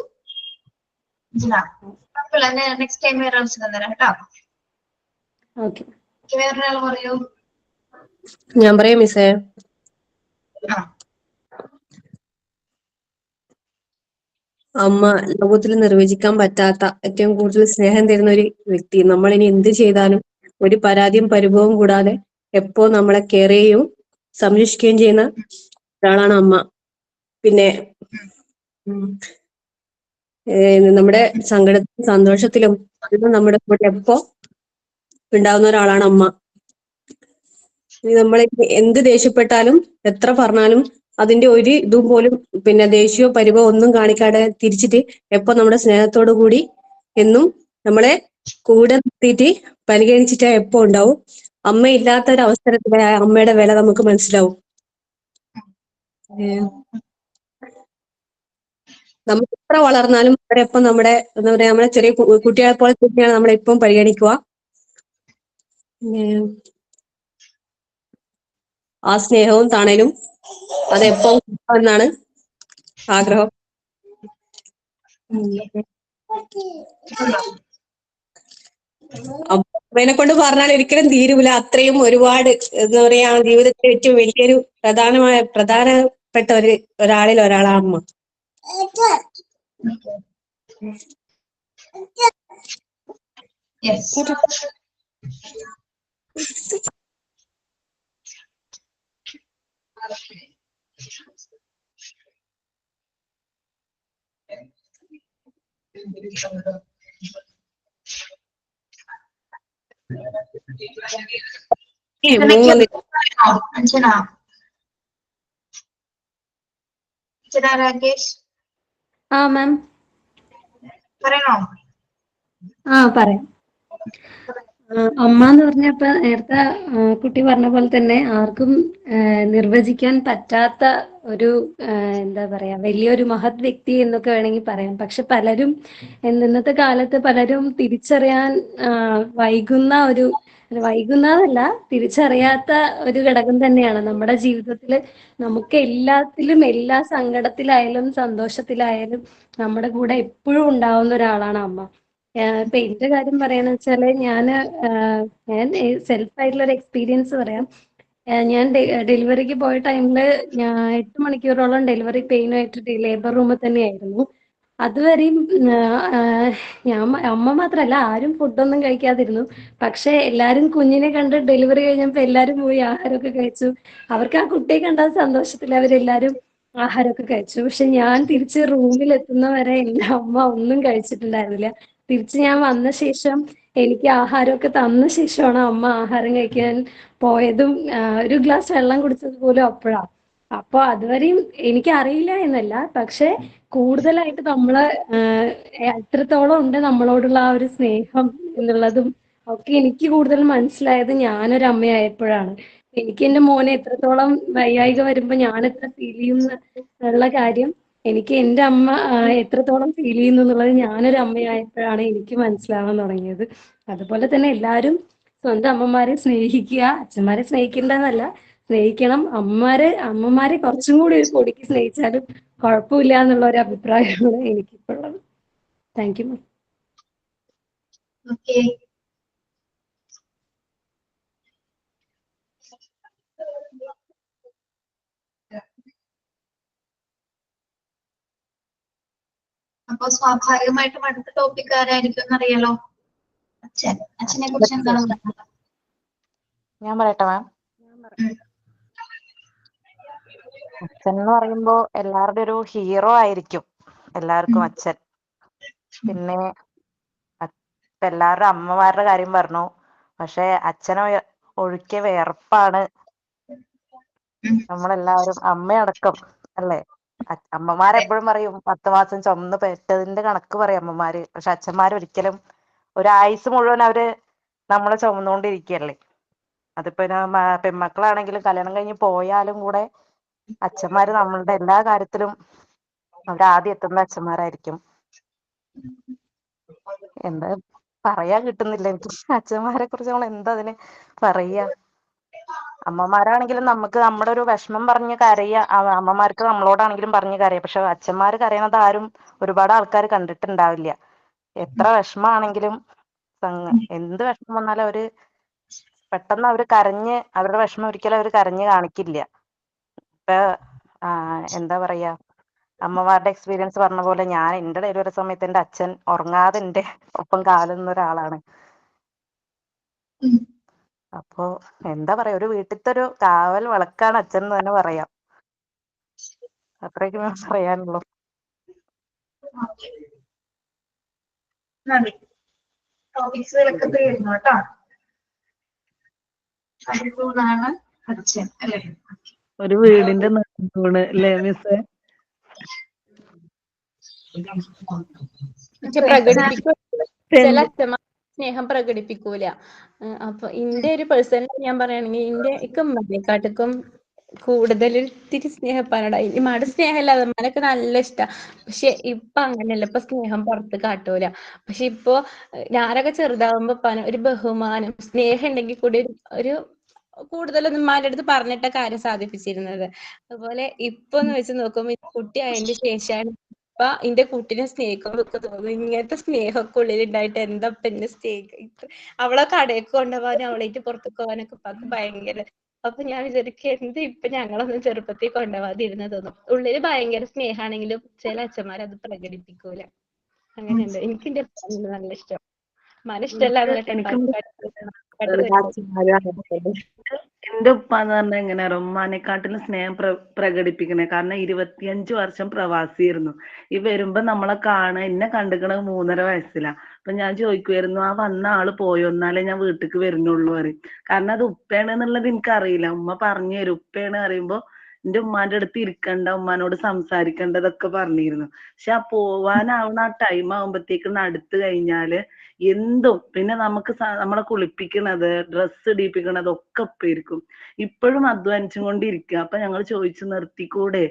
നെക്സ്റ്റ് ടൈം വേറെ ആവശ്യം തരാം കേട്ടോ. ഓക്കെ, വേറൊരാൾ പറയൂ. ഞാൻ പറയാം മിസ്സേ. അമ്മ ലോകത്തിൽ നിർവചിക്കാൻ പറ്റാത്ത ഏറ്റവും കൂടുതൽ സ്നേഹം തരുന്ന ഒരു വ്യക്തി. നമ്മൾ ഇനി എന്ത് ചെയ്താലും ഒരു പരാതിയും പരിഭവവും കൂടാതെ എപ്പോ നമ്മളെ കെയർ ചെയ്യുകയും സംരക്ഷിക്കുകയും ചെയ്യുന്ന ഒരാളാണ് അമ്മ. പിന്നെ നമ്മുടെ സങ്കടത്തിലും സന്തോഷത്തിലും എല്ലാം നമ്മുടെ കൂടെ എപ്പോ ഉണ്ടാവുന്ന ഒരാളാണ് അമ്മ. നമ്മൾ എന്ത് ദേഷ്യപ്പെട്ടാലും എത്ര പറഞ്ഞാലും അതിന്റെ ഒരു ഇതും പോലും പിന്നെ ദേഷ്യമോ പരിഭവോ ഒന്നും കാണിക്കാതെ തിരിച്ചിട്ട് എപ്പോ നമ്മുടെ സ്നേഹത്തോടു കൂടി എന്നും നമ്മളെ കൂടെ നിർത്തിയിട്ട് പരിഗണിച്ചിട്ട് എപ്പോ ഉണ്ടാവും. അമ്മയില്ലാത്ത ഒരു അവസരത്തിലെ അമ്മയുടെ വില നമുക്ക് മനസ്സിലാവും. നമ്മൾ എത്ര വളർന്നാലും അവരെപ്പം നമ്മുടെ എന്താ പറയാ നമ്മളെ ചെറിയ കുട്ടികളെ പോലെ തന്നെയാണ് നമ്മളെപ്പം പരിഗണിക്കുക. ആ സ്നേഹവും തണലും അതെപ്പം എന്നാണ് ആഗ്രഹം. അമ്മേനെ കൊണ്ട് പറഞ്ഞാൽ ഒരിക്കലും തീരൂല. അത്രയും ഒരുപാട് എന്താ പറയാ ജീവിതത്തിലെ ഏറ്റവും വലിയൊരു പ്രധാനപ്പെട്ട ഒരാളിൽ ഒരാളാണ് അമ്മ. Yes. അഞ്ജന രാകേഷ് ആ മാം. പറയണോ? പറയാം. അമ്മ എന്ന് പറഞ്ഞപ്പോ നേരത്തെ കുട്ടി പറഞ്ഞ പോലെ തന്നെ ആർക്കും നിർവചിക്കാൻ പറ്റാത്ത ഒരു എന്താ പറയാ വലിയൊരു മഹത് വ്യക്തി എന്നൊക്കെ വേണമെങ്കിൽ പറയാം. പക്ഷെ പലരും ഇന്നത്തെ കാലത്ത് പലരും തിരിച്ചറിയാൻ വൈകുന്നതല്ല, തിരിച്ചറിയാത്ത ഒരു ഘടകം തന്നെയാണ് നമ്മുടെ ജീവിതത്തിൽ. നമുക്ക് എല്ലാത്തിലും, എല്ലാ സങ്കടത്തിലായാലും സന്തോഷത്തിലായാലും നമ്മുടെ കൂടെ എപ്പോഴും ഉണ്ടാവുന്ന ഒരാളാണ് അമ്മ. ഇപ്പൊ എന്റെ കാര്യം പറയാന്ന് വെച്ചാല് ഞാൻ സെൽഫ് ആയിട്ടുള്ള ഒരു എക്സ്പീരിയൻസ് പറയാം. ഞാൻ ഡെലിവറിക്ക് പോയ ടൈമില് 8 മണിക്കൂറോളം ഡെലിവറി പെയിനുമായിട്ട് ലേബർ റൂമിൽ തന്നെയായിരുന്നു. അതുവരെയും അമ്മ മാത്രല്ല ആരും ഫുഡൊന്നും കഴിക്കാതിരുന്നു. പക്ഷെ എല്ലാരും കുഞ്ഞിനെ കണ്ട് ഡെലിവറി കഴിഞ്ഞപ്പോ എല്ലാരും പോയി ആഹാരമൊക്കെ കഴിച്ചു. അവർക്ക് ആ കുട്ടിയെ കണ്ട സന്തോഷത്തിൽ അവരെല്ലാരും ആഹാരമൊക്കെ കഴിച്ചു. പക്ഷെ ഞാൻ തിരിച്ച് റൂമിൽ എത്തുന്നവരെ എന്റെ അമ്മ ഒന്നും കഴിച്ചിട്ടുണ്ടായിരുന്നില്ല. തിരിച്ച് ഞാൻ വന്ന ശേഷം എനിക്ക് ആഹാരമൊക്കെ തന്ന ശേഷമാണ് അമ്മ ആഹാരം കഴിക്കാൻ പോയതും ഒരു ഗ്ലാസ് വെള്ളം കുടിച്ചത് പോലും അപ്പോഴാ. അപ്പൊ അതുവരെയും എനിക്ക് അറിയില്ല എന്നല്ല, പക്ഷെ കൂടുതലായിട്ട് നമ്മള് എത്രത്തോളം ഉണ്ട് നമ്മളോടുള്ള ആ ഒരു സ്നേഹം എന്നുള്ളതും ഒക്കെ എനിക്ക് കൂടുതൽ മനസ്സിലായത് ഞാനൊരു അമ്മയായപ്പോഴാണ്. എനിക്ക് എന്റെ മോനെ എത്രത്തോളം വൈകായിക വരുമ്പോ ഞാൻ എത്ര ഫീൽ ചെയ്യും എന്നുള്ള കാര്യം എനിക്ക് എന്റെ അമ്മ എത്രത്തോളം ഫീൽ ചെയ്യുന്നു എന്നുള്ളത് ഞാനൊരു അമ്മയായപ്പോഴാണ് എനിക്ക് മനസ്സിലാവാൻ തുടങ്ങിയത്. അതുപോലെ തന്നെ എല്ലാവരും സ്വന്തം അമ്മമാരെ സ്നേഹിക്കുക, അച്ഛന്മാരെ സ്നേഹിക്കേണ്ടെന്നല്ല, സ്നേഹിക്കണം. അമ്മമാരെ കുറച്ചും കൂടി ഒരു പൊടിക്ക് സ്നേഹിച്ചാലും കുഴപ്പമില്ല എന്നുള്ള ഒരു അഭിപ്രായമാണ് എനിക്കിപ്പോഴുള്ളത്. Thank you. ഓക്കെ. അപ്പൊ സ്വാഭാവികമായിട്ടും അടുത്ത ടോപ്പിക് ആരായിരിക്കും എന്നറിയാലോ. അച്ഛനെ കുറിച്ച് എന്താണ് പറയുന്നത്? ഞാൻ പറയട്ടെ മാം. അച്ഛൻ എന്ന് പറയുമ്പോ എല്ലാവരുടെയും ഒരു ഹീറോ ആയിരിക്കും എല്ലാവർക്കും അച്ഛൻ. പിന്നെ ഇപ്പൊ എല്ലാവരുടെ അമ്മമാരുടെ കാര്യം പറഞ്ഞു, പക്ഷെ അച്ഛനെ ഒഴുക്കിയ വിയർപ്പാണ് നമ്മളെല്ലാവരും, അമ്മയടക്കം അല്ലേ. അമ്മമാരെപ്പോഴും പറയും 10 മാസം ചുമന്ന് പെറ്റതിന്റെ കണക്ക് പറയും അമ്മമാര്. പക്ഷെ അച്ഛന്മാർ ഒരിക്കലും ഒരായുസ് മുഴുവൻ അവര് നമ്മളെ ചുമന്നുകൊണ്ടിരിക്കുകയല്ലേ. അതിപ്പോ പെൺമക്കളാണെങ്കിലും കല്യാണം കഴിഞ്ഞ് പോയാലും കൂടെ അച്ഛന്മാര് നമ്മളുടെ എല്ലാ കാര്യത്തിലും അവരാദ്യം എത്തുന്ന അച്ഛന്മാരായിരിക്കും. എന്താ പറയാൻ കിട്ടുന്നില്ല എനിക്ക്. അച്ഛന്മാരെ കുറിച്ച് നമ്മൾ എന്താ അതിന് പറയാ. അമ്മമാരാണെങ്കിലും നമുക്ക് നമ്മുടെ ഒരു വിഷമം പറഞ്ഞ് കരയ, അമ്മമാർക്ക് നമ്മളോടാണെങ്കിലും പറഞ്ഞ് കരയ. പക്ഷെ അച്ഛന്മാര് കരയണത് ആരും ഒരുപാട് ആൾക്കാർ കണ്ടിട്ടുണ്ടാവില്ല. എത്ര വിഷമാണെങ്കിലും എന്ത് വിഷമം വന്നാലും അവര് പെട്ടെന്ന് അവര് കരഞ്ഞ്, അവരുടെ വിഷമം ഒരിക്കലും അവര് കരഞ്ഞ് കാണിക്കില്ല. ഇപ്പൊ എന്താ പറയാ, അമ്മമാരുടെ എക്സ്പീരിയൻസ് പറഞ്ഞ പോലെ ഞാൻ എന്റെ ഡെലിവറി സമയത്ത് എന്റെ അച്ഛൻ ഉറങ്ങാതെ എന്റെ ഒപ്പം കാലുന്ന ഒരാളാണ്. അപ്പോ എന്താ പറയാ, ഒരു വീട്ടിലത്തെ ഒരു കാവൽ വിളക്കാണ് അച്ഛൻ എന്ന് തന്നെ പറയാം. അത്രയൊക്കെ പറയാനുള്ളൂ. മതി. ടോപ്പിക്സുകളൊക്കെ തീർന്നു കേട്ടോ. അതിലൂന്നാണ് അച്ഛൻ അല്ലേ? ഒരു വീടിന്റെ നടുത്തൂണ് അല്ലേ മിസ്സേ? പക്ഷെ പ്രകടിപ്പിക്കൂല, ചില അച്ഛന്മാർ സ്നേഹം പ്രകടിപ്പിക്കൂല. അപ്പൊ ഇന്റെ ഒരു പേഴ്സണൽ ഞാൻ പറയുകയാണെങ്കിൽ ഇന്റെ ഉമ്മനെക്കാട്ടും കൂടുതൽ ഇത്തിരി സ്നേഹപ്പാനോടാ. ഇമ്മാടെ സ്നേഹമല്ല, ഉമ്മാനൊക്കെ നല്ല ഇഷ്ടാ. പക്ഷെ ഇപ്പൊ അങ്ങനെയല്ല, ഇപ്പൊ സ്നേഹം പുറത്ത് കാട്ടൂല. പക്ഷെ ഇപ്പൊ ഞാനൊക്കെ ചെറുതാവുമ്പോ ഒരു ബഹുമാനം സ്നേഹം ഉണ്ടെങ്കിൽ കൂടി ഒരു കൂടുതലൊന്നും ഉമ്മാന്റെ അടുത്ത് പറഞ്ഞിട്ട കാര്യം സാധിപ്പിച്ചിരുന്നത്. അതുപോലെ ഇപ്പൊ ഒന്ന് വെച്ച് നോക്കുമ്പോ കുട്ടി ആയതിന്റെ ശേഷമാണ് ഇപ്പൊ എന്റെ കുട്ടിനെ സ്നേഹിക്കുമ്പോ തോന്നുന്നു ഇങ്ങനത്തെ സ്നേഹമൊക്കെ ഉള്ളിലുണ്ടായിട്ട് എന്താ എന്നെ സ്നേഹിക്ക. അവളെ കടയിൽ കൊണ്ടുപോകാനും അവളേറ്റ് പുറത്തേക്ക് പോകാനൊക്കെ ഉപ്പാക്ക് ഭയങ്കര. അപ്പൊ ഞാൻ വിചാരിക്കും എന്ത് ഇപ്പൊ ഞങ്ങളൊന്നും ചെറുപ്പത്തിൽ കൊണ്ടുപോകാതിരുന്ന തോന്നും. ഉള്ളില് ഭയങ്കര സ്നേഹാണെങ്കിലും ചില അച്ഛന്മാർ അത് പ്രകടിപ്പിക്കൂല. അങ്ങനെയുണ്ട്. എനിക്ക് എന്റെ ഉപ്പാനെ നല്ല ഇഷ്ടം. ഉമ്മാനെ ഇഷ്ടമല്ലാന്നല്ല എന്റെ ഉപ്പ എന്ന് പറഞ്ഞാൽ എങ്ങനെയാ ഉമ്മാനെക്കാട്ടിലും സ്നേഹം പ്രകടിപ്പിക്കണേ. കാരണം 25 വർഷം പ്രവാസിയായിരുന്നു. ഈ വരുമ്പോ നമ്മളെ എന്നെ കണ്ടിക്കണത് 3.5 വയസ്സിലാ. അപ്പൊ ഞാൻ ചോദിക്കുമായിരുന്നു, ആ വന്ന ആള് പോയോ, എന്നാലേ ഞാൻ വീട്ടിക്ക് വരുന്നുള്ളൂ പറയും. കാരണം അത് ഉപ്പയാണ് എന്നുള്ളത് എനിക്കറിയില്ല. ഉമ്മ പറഞ്ഞു തരും. ഉപ്പയാണ് പറയുമ്പോ എന്റെ ഉമ്മാന്റെ അടുത്ത് ഇരിക്കണ്ട, ഉമ്മാനോട് സംസാരിക്കേണ്ടതൊക്കെ പറഞ്ഞിരുന്നു. പക്ഷെ ആ പോവാനാവുന്ന ആ ടൈം ആകുമ്പോഴത്തേക്കും അടുത്ത് കഴിഞ്ഞാല് എന്തും പിന്നെ നമുക്ക് നമ്മളെ കുളിപ്പിക്കണത്, ഡ്രസ്സ് ഇടിപ്പിക്കണത് ഒക്കെ ഒപ്പായിരിക്കും. ഇപ്പോഴും അധ്വാനിച്ചും കൊണ്ടിരിക്കുക. അപ്പൊ ഞങ്ങൾ ചോദിച്ചു, നിർത്തിക്കൂടെ,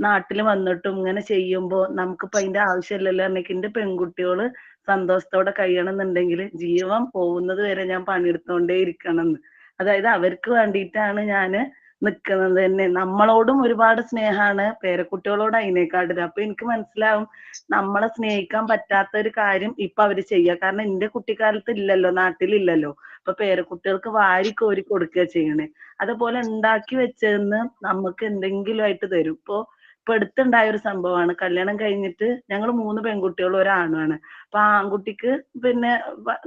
നാട്ടിൽ വന്നിട്ടും ഇങ്ങനെ ചെയ്യുമ്പോ നമുക്കിപ്പോ അതിന്റെ ആവശ്യമില്ലല്ലോ. എനിക്ക് എന്റെ പെൺകുട്ടികള് സന്തോഷത്തോടെ കഴിയണമെന്നുണ്ടെങ്കിൽ ജീവൻ പോകുന്നത് വരെ ഞാൻ പണിയെടുത്തോണ്ടേ ഇരിക്കണം എന്ന്. അതായത് അവർക്ക് വേണ്ടിയിട്ടാണ് ഞാന് നിക്കുന്നത് തന്നെ. നമ്മളോടും ഒരുപാട് സ്നേഹമാണ്, പേരക്കുട്ടികളോട് അതിനേക്കാട്ടിലും. അപ്പൊ എനിക്ക് മനസ്സിലാവും നമ്മളെ സ്നേഹിക്കാൻ പറ്റാത്ത ഒരു കാര്യം ഇപ്പൊ അവര് ചെയ്യുക. കാരണം എന്റെ കുട്ടിക്കാലത്ത് ഇല്ലല്ലോ, നാട്ടിലില്ലല്ലോ. അപ്പൊ പേരക്കുട്ടികൾക്ക് വാരി കോരി കൊടുക്കുക ചെയ്യണേ. അതുപോലെ ഉണ്ടാക്കി വെച്ചതെന്ന് നമുക്ക് എന്തെങ്കിലും ആയിട്ട് തരും. ഇപ്പൊ അടുത്തുണ്ടായ ഒരു സംഭവമാണ്. കല്യാണം കഴിഞ്ഞിട്ട് ഞങ്ങൾ 3 പെൺകുട്ടികളും ഒരാണുമാണ്. അപ്പൊ ആൺകുട്ടിക്ക് പിന്നെ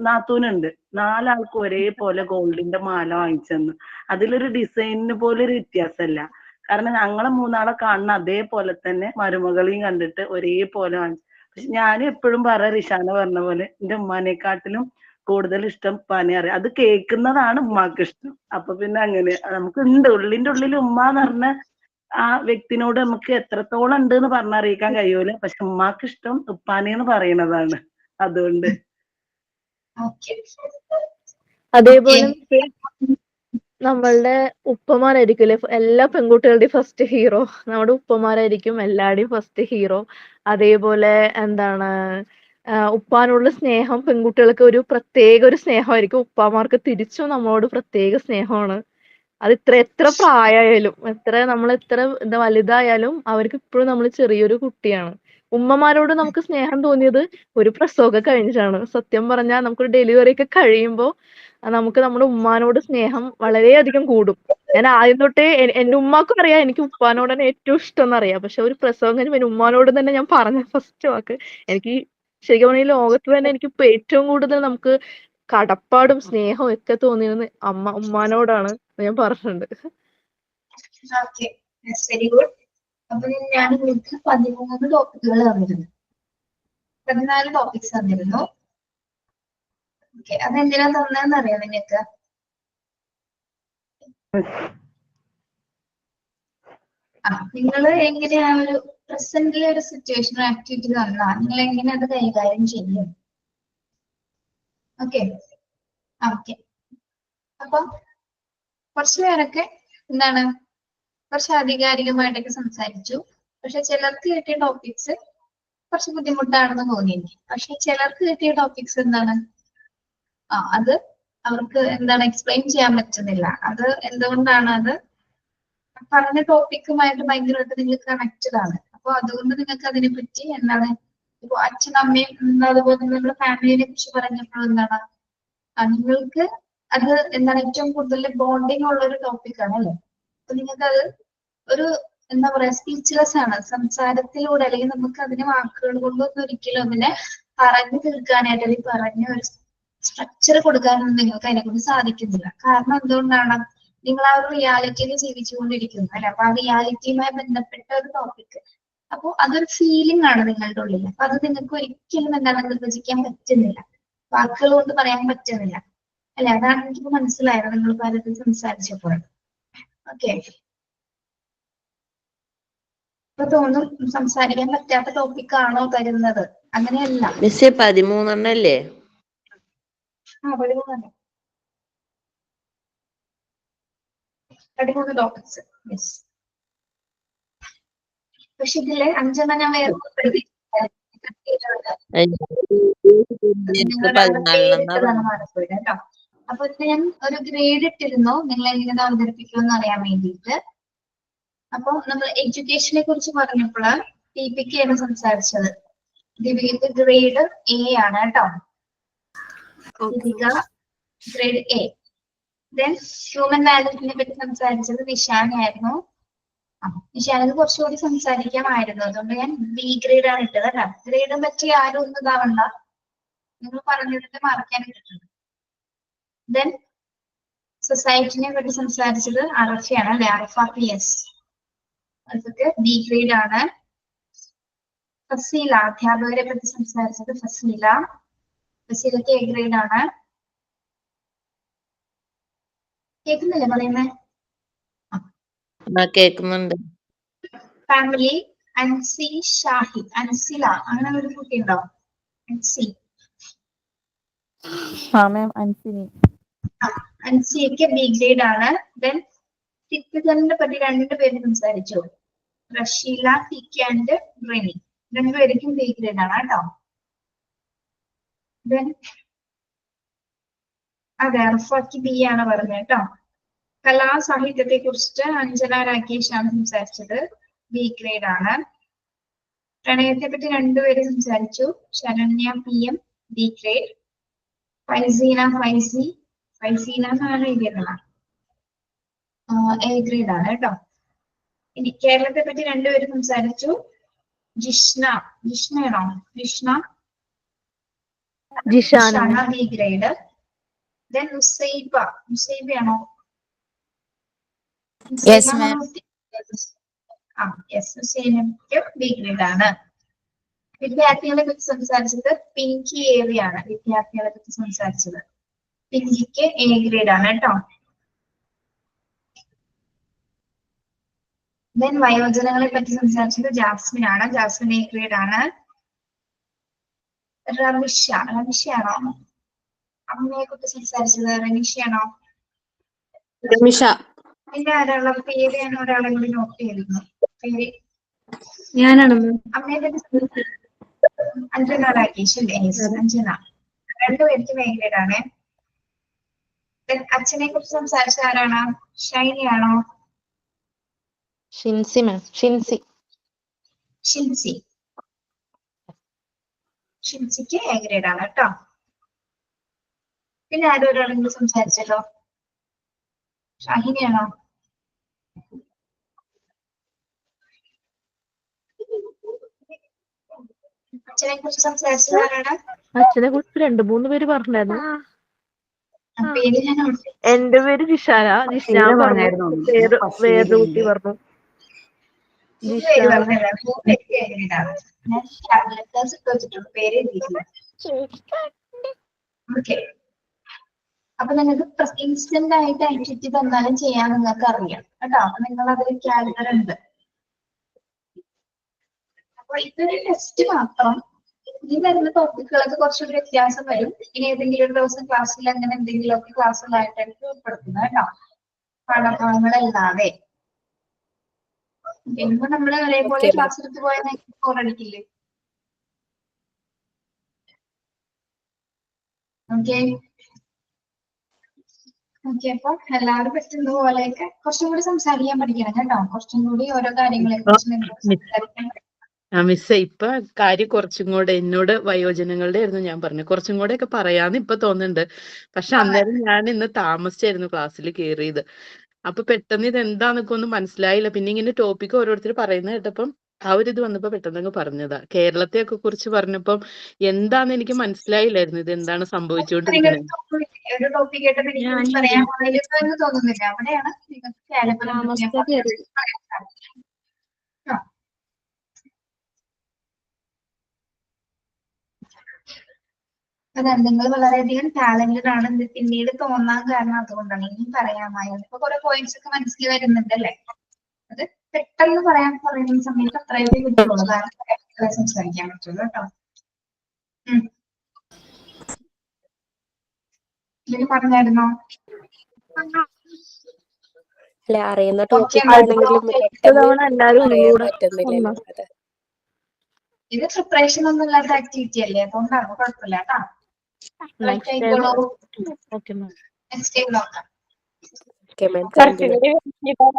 നാത്തൂനുണ്ട്. 4 ആൾക്കും ഒരേപോലെ ഗോൾഡിന്റെ മാല വാങ്ങിച്ചെന്ന്. അതിലൊരു ഡിസൈനിന് പോലും ഒരു വ്യത്യാസമല്ല. കാരണം ഞങ്ങളെ 3 ആളെ കാണുന്ന അതേപോലെ തന്നെ മരുമകളെയും കണ്ടിട്ട് ഒരേപോലെ വാങ്ങിച്ചു. പക്ഷെ ഞാനും എപ്പോഴും റിഷാന പറഞ്ഞ പോലെ എന്റെ ഉമ്മാനെക്കാട്ടിലും കൂടുതൽ ഇഷ്ടം ഉപ്പാനെ അറിയാം. അത് കേൾക്കുന്നതാണ് ഉമ്മാക്ക് ഇഷ്ടം. അപ്പൊ പിന്നെ അങ്ങനെ നമുക്ക് ഉണ്ട്, ഉള്ളിന്റെ ഉള്ളിൽ ഉമ്മ എന്ന് പറഞ്ഞ ആ വ്യക്തിനോട് നമുക്ക് എത്രത്തോളം ഉണ്ട് എന്ന് പറഞ്ഞറിയിക്കാൻ കഴിയൂല. പക്ഷെ ഉമ്മാക്ക് ഇഷ്ടം ഉപ്പാനെന്ന് പറയുന്നതാണ്. അതുകൊണ്ട് അതേപോലെ നമ്മളുടെ ഉപ്പമാരായിരിക്കുമല്ലേ എല്ലാ പെൺകുട്ടികളുടെയും ഫസ്റ്റ് ഹീറോ. നമ്മുടെ ഉപ്പമാരായിരിക്കും എല്ലാവരുടെയും ഫസ്റ്റ് ഹീറോ. അതേപോലെ എന്താണ് ഉപ്പാനുള്ള സ്നേഹം പെൺകുട്ടികൾക്ക് ഒരു പ്രത്യേക ഒരു സ്നേഹമായിരിക്കും. ഉപ്പാമാർക്ക് തിരിച്ചും നമ്മളോട് പ്രത്യേക സ്നേഹമാണ്. അത് എത്ര പ്രായമായാലും, നമ്മൾ എത്ര വലുതായാലും അവർക്ക് ഇപ്പോഴും നമ്മൾ ചെറിയൊരു കുട്ടിയാണ്. ഉമ്മമാരോട് നമുക്ക് സ്നേഹം തോന്നിയത് ഒരു പ്രസവമൊക്കെ കഴിഞ്ഞിട്ടാണ്. സത്യം പറഞ്ഞാൽ നമുക്കൊരു ഡെലിവറി ഒക്കെ കഴിയുമ്പോൾ നമുക്ക് നമ്മുടെ ഉമ്മാനോട് സ്നേഹം വളരെയധികം കൂടും. ഞാൻ ആദ്യം തൊട്ടേ എന്റെ ഉമ്മാക്കും അറിയാം എനിക്ക് ഉപ്പാനോടാണ് ഏറ്റവും ഇഷ്ടം എന്നറിയാം. പക്ഷെ ഒരു പ്രസവം കഴിഞ്ഞ് എന്റെ ഉമ്മാനോട് തന്നെ ഞാൻ പറഞ്ഞ ഫസ്റ്റ് വാക്ക് എനിക്ക് ശരിക്കും പറഞ്ഞാൽ ഈ ലോകത്ത് തന്നെ എനിക്ക് ഇപ്പൊ ഏറ്റവും കൂടുതൽ നമുക്ക് കടപ്പാടും സ്നേഹവും ഒക്കെ തോന്നിയത് ഉമ്മാനോടാണ് ഞാൻ പറഞ്ഞിട്ടുണ്ട്. Very good. അപ്പൊ ഞാൻ നിങ്ങൾക്ക് 13 ടോപ്പിക്കുകൾ തന്നിരുന്നു, 14 ടോപ്പിക്സ് തന്നിരുന്നു. ഓക്കെ, അതെന്തിനാ തന്നതെന്ന് അറിയാം നിങ്ങൾക്ക്? നിങ്ങൾ എങ്ങനെയാ ഒരു പ്രസന്റിലെ ഒരു സിറ്റുവേഷൻ ആക്ടിവിറ്റി തന്നാ നിങ്ങൾ എങ്ങനെ അത് കൈകാര്യം ചെയ്യും? Okay okay. അപ്പൊ കുറച്ചു പേരൊക്കെ എന്താണ് കുറച്ച് ആധികാരികമായിട്ടൊക്കെ സംസാരിച്ചു. പക്ഷെ ചിലർക്ക് കിട്ടിയ ടോപ്പിക്സ് കുറച്ച് ബുദ്ധിമുട്ടാണെന്ന് തോന്നി എനിക്ക്. പക്ഷെ ചിലർക്ക് കിട്ടിയ ടോപ്പിക്സ് എന്താണ് അത് അവർക്ക് എന്താണ് എക്സ്പ്ലെയിൻ ചെയ്യാൻ പറ്റുന്നില്ല. അത് എന്തുകൊണ്ടാണ്? അത് പറഞ്ഞ ടോപ്പിക്കുമായിട്ട് ഭയങ്കരമായിട്ട് നിങ്ങൾക്ക് കണക്റ്റഡ് ആണ്. അപ്പൊ അതുകൊണ്ട് നിങ്ങൾക്ക് അതിനെ പറ്റി എന്താണ് ഇപ്പൊ അച്ഛനും അമ്മയും അതുപോലെ നിങ്ങളുടെ ഫാമിലിനെ കുറിച്ച് പറഞ്ഞപ്പോൾ എന്താണ് നിങ്ങൾക്ക് അത് എന്താണ് ഏറ്റവും കൂടുതൽ ബോണ്ടിങ് ഉള്ള ഒരു ടോപ്പിക്കാണ് അല്ലേ? അപ്പൊ നിങ്ങൾക്ക് അത് ഒരു എന്താ പറയാ സ്പീച്ച്ലെസ് ആണ്. സംസാരത്തിലൂടെ അല്ലെങ്കിൽ നമുക്ക് അതിനെ വാക്കുകൾ കൊണ്ടൊന്നും ഒരിക്കലും അതിനെ പറഞ്ഞു തീർക്കാനായിട്ട് അല്ലെങ്കിൽ പറഞ്ഞ ഒരു സ്ട്രക്ചർ കൊടുക്കാനൊന്നും നിങ്ങൾക്ക് അതിനെക്കൊണ്ട് സാധിക്കുന്നില്ല. കാരണം എന്തുകൊണ്ടാണ്? നിങ്ങൾ ആ ഒരു റിയാലിറ്റിയിൽ ജീവിച്ചുകൊണ്ടിരിക്കുന്നു അല്ലെ? അപ്പൊ ആ റിയാലിറ്റിയുമായി ബന്ധപ്പെട്ട ഒരു ടോപ്പിക് അപ്പോൾ അതൊരു ഫീലിംഗ് ആണ് നിങ്ങളുടെ ഉള്ളിൽ. അപ്പൊ അത് നിങ്ങൾക്ക് ഒരിക്കലും എന്താണ് നിർവചിക്കാൻ പറ്റുന്നില്ല, വാക്കുകൾ കൊണ്ട് പറയാൻ പറ്റുന്നില്ല അല്ലെ. അതാണ് എനിക്ക് മനസ്സിലായത് നിങ്ങൾ പലരും സംസാരിച്ചപ്പോൾ. ഓക്കെ, ഇപ്പൊ തോന്നും സംസാരിക്കാൻ പറ്റാത്ത ടോപ്പിക് ആണോ തരുന്നത്. അങ്ങനെയല്ല. മിസ്സേ 13 13 ടോപ്പിക്സ്. യെസ്. പക്ഷെ ഇതില് 5 ഞാൻ വേറെ മാറിപ്പോയി കേട്ടോ. അപ്പൊ ഇത് ഞാൻ ഒരു ഗ്രേഡ് ഇട്ടിരുന്നു നിങ്ങൾ എങ്ങനെ അവതരിപ്പിക്കുമെന്ന് അറിയാൻ വേണ്ടിയിട്ട്. അപ്പൊ നമ്മൾ എഡ്യൂക്കേഷനെ കുറിച്ച് പറഞ്ഞപ്പോൾ TPK ആണ് സംസാരിച്ചത്. ദീപിക ഗ്രേഡ് A ആണ് കേട്ടോ. Deepika grade A. Then human വാല്യൂസിനെ പറ്റി സംസാരിച്ചത് നിഷാനായിരുന്നു. നിഷാനത് കുറച്ചുകൂടി സംസാരിക്കാമായിരുന്നു, അതുകൊണ്ട് ഞാൻ B ഗ്രേഡ് ആണ് ഇട്ടത് കേട്ടോ. ഗ്രേഡും പറ്റി ആരും ഒന്നും ഇതാവണ്ട, നിങ്ങൾ പറഞ്ഞതിന്റെ മാർക്കാൻ ഇട്ടിട്ടുണ്ട്. ദെൻ സൊസൈറ്റിനെ പറ്റി സംസാരിച്ചത് അറഫയാണ് അല്ലെ, അറഫ PS. അതൊക്കെ B ഗ്രേഡ് ആണ്. ഫസീല അധ്യാപകരെ പറ്റി സംസാരിച്ചത് ഫസീല. ഫസീലക്ക് A ഗ്രേഡ് ആണ്. കേൾക്കുന്നില്ലേ പറയുന്നേ? കേൾക്കുന്നുണ്ട്. ഫാമിലി അൻസി ഷാഹിദ്, അൻസില അങ്ങനെ ഒരു കുട്ടി ഉണ്ടോ? അൻസി. അൻസിക്ക് B ഗ്രേഡ് ആണ്. ദെൻ സിറ്റിസണിനെ പറ്റി 2 പേര് സംസാരിച്ചു, റഷീല TK ആൻഡ് റെനി. 2 പേർക്കും B ഗ്രേഡ് ആണ് കേട്ടോ. ദെൻ അതെ അർഫാക്ക് B ആണ് പറഞ്ഞത് കേട്ടോ. കലാസാഹിത്യത്തെ കുറിച്ചിട്ട് അഞ്ജന രാകേഷ് ആണ് സംസാരിച്ചത്, B ഗ്രേഡ് ആണ്. പ്രണയത്തെ പറ്റി 2 പേര് സംസാരിച്ചു, ശരണ്യ PM B ഗ്രേഡ്. ഫൈസീന ഫൈസീന എന്നാണ് എഴുതിയത്, A ഗ്രേഡ് ആണ് കേട്ടോ. ഇനി കേരളത്തെ പറ്റി 2 പേര് സംസാരിച്ചു, ജിഷ്ണയാണോ? Jishana B grade. ദെൻ മുസൈബയാണോ? Yes, ma'am. ഹുസൈനക്ക് B ഗ്രേഡ് ആണ്. വിദ്യാർത്ഥികളെ പറ്റി സംസാരിച്ചത് പിങ്കി ഏവിയാണ്. വിദ്യാർത്ഥികളെ പറ്റി സംസാരിച്ചത് പിങ്കിക്ക് A ഗ്രേഡ് ആണ് കേട്ടോ. ദെൻ വയോജനങ്ങളെ പറ്റി സംസാരിച്ചത് ജാസ്മിൻ ആണ്. ജാസ്മിൻ A ഗ്രേഡ് ആണ്. റമിഷയാണോ? അമ്മയെ കുറിച്ച് സംസാരിച്ചത് റമിഷയാണോ? പിന്നെ ആരാളെ പേര് ഞാൻ ഒരാളെ കൂടി നോട്ട് ചെയ്തിരുന്നു. പേര് ഞാനാണ്. അമ്മയെ പറ്റി അഞ്ജന രാകേഷ് അല്ലേ? അഞ്ജന. 2 പേർക്ക് A ഗ്രേഡ് ആണ്. അച്ഛനെ കുറിച്ച് സംസാരിച്ച ആരാണ്? ഷൈനിയാണോ? ഷിൻസി മാം. ഷിൻസിക്ക് A ഗ്രേഡ് ആണ് കേട്ടോ. പിന്നെ ആരും ഒരാളെങ്കിലും സംസാരിച്ചല്ലോ, ഷാഹിനിയാണോ? അച്ഛനെ കുറിച്ച് സംസാരിച്ചത് ആരാണ്? അച്ഛനെ കുറിച്ച് 2-3 പേര് പറഞ്ഞായിരുന്നു. പേര് ഞാൻ എന്റെ പേര് ജിഷാന പറഞ്ഞു, വേറൊരു കുട്ടി പറഞ്ഞു. അപ്പൊ നിങ്ങൾക്ക് ഇൻസ്റ്റന്റ് ആയിട്ട് ആക്ടിവിറ്റി തന്നാലും ചെയ്യാൻ നിങ്ങൾക്ക് അറിയാം കേട്ടോ. അപ്പൊ നിങ്ങൾ അതിൽ കാൽക്കുലർ ഉണ്ട്. അപ്പൊ ഇതൊരു ടെസ്റ്റ് മാത്രം. ഈ വരുന്ന ടോപ്പിക്കുകളൊക്കെ കുറച്ചുകൂടി വ്യത്യാസം വരും. ഇനി ഏതെങ്കിലും ഒരു ദിവസം ക്ലാസ്സിൽ അങ്ങനെ എന്തെങ്കിലുമൊക്കെ ക്ലാസ്സുകളായിട്ടായിരിക്കും ഉൾപ്പെടുത്തുന്നത് കേട്ടോ, പാഠഭാഗങ്ങളല്ലാതെ. ഇപ്പൊ നമ്മള് ഒരേപോലെ ക്ലാസ് എടുത്ത് പോയാൽ ബോറടിക്കില്ലേ? ഓക്കെ, അപ്പൊ എല്ലാവരും പറ്റുന്ന പോലെയൊക്കെ കുറച്ചും കൂടി സംസാരിക്കാൻ പഠിക്കണം കേട്ടോ. കുറച്ചും കൂടി ഓരോ കാര്യങ്ങളെ കുറിച്ച് സംസാരിക്കാൻ. മിസ്സേ ഇപ്പൊ കാര്യം കുറച്ചും കൂടെ എന്നോട് വയോജനങ്ങളുടെ ആയിരുന്നു ഞാൻ പറഞ്ഞു, കുറച്ചും കൂടെ ഒക്കെ പറയാന്ന് ഇപ്പൊ തോന്നുന്നുണ്ട്. പക്ഷെ അന്നേരം ഞാൻ ഇന്ന് താമസിച്ചായിരുന്നു ക്ലാസ്സിൽ കയറിയത്. അപ്പൊ പെട്ടെന്ന് ഇത് എന്താന്നൊക്കെ ഒന്നും മനസ്സിലായില്ല. പിന്നെ ഇങ്ങനെ ടോപ്പിക്ക് ഓരോരുത്തർ പറയുന്നത് കേട്ടപ്പം ആ ഒരു ഇത് വന്നപ്പോ പെട്ടെന്ന് അങ്ങ് പറഞ്ഞതാ. കേരളത്തെ ഒക്കെ കുറിച്ച് പറഞ്ഞപ്പം എന്താന്ന് എനിക്ക് മനസ്സിലായില്ലായിരുന്നു, ഇത് എന്താണ് സംഭവിച്ചുകൊണ്ടിരിക്കുന്നത്. ഒരു ടോപ്പിക് ആയിട്ട് പറയാൻ തോന്നുന്നില്ല. അവിടെയാണ് നിങ്ങൾക്ക് അതെ, നിങ്ങൾ വളരെയധികം ടാലന്റഡ് ആണ്. ഇത് പിന്നീട് തോന്നാൻ കാരണം അതുകൊണ്ടാണ്. ഇനിയും പറയാമായിരുന്നു. ഇപ്പൊ കുറെ പോയിന്റ്സ് ഒക്കെ മനസ്സിൽ വരുന്നുണ്ടല്ലേ? അത് പെട്ടെന്ന് പറയുന്ന സമയത്ത് അത്രയൊക്കെ കിട്ടുള്ളൂ. കാരണം സംസാരിക്കാൻ പറ്റുള്ളൂ കേട്ടോ. ഇതിന് പറഞ്ഞായിരുന്നോ? അല്ലെ അറിയുന്ന ഓക്കെ, ടോപ്പിക് ആണെങ്കിലും അടുത്ത പെട്ടെന്ന് തവണ എല്ലാരും പറയാൻ ഒന്നുകൂടെ പറ്റുന്നില്ലല്ലോ. ഒന്ന് അതെ. ഇത് പ്രിപ്പറേഷൻ ഒന്നും ഇല്ലാത്ത ആക്ടിവിറ്റി അല്ലേ, അതുകൊണ്ടാണ്. കുഴപ്പമില്ല കേട്ടോ. Correct next time. ആയിക്കോളൂ. Okay ma'am. നെക്സ്റ്റ് ടൈം നോക്കാം. Okay ma'am, thank you ma'am.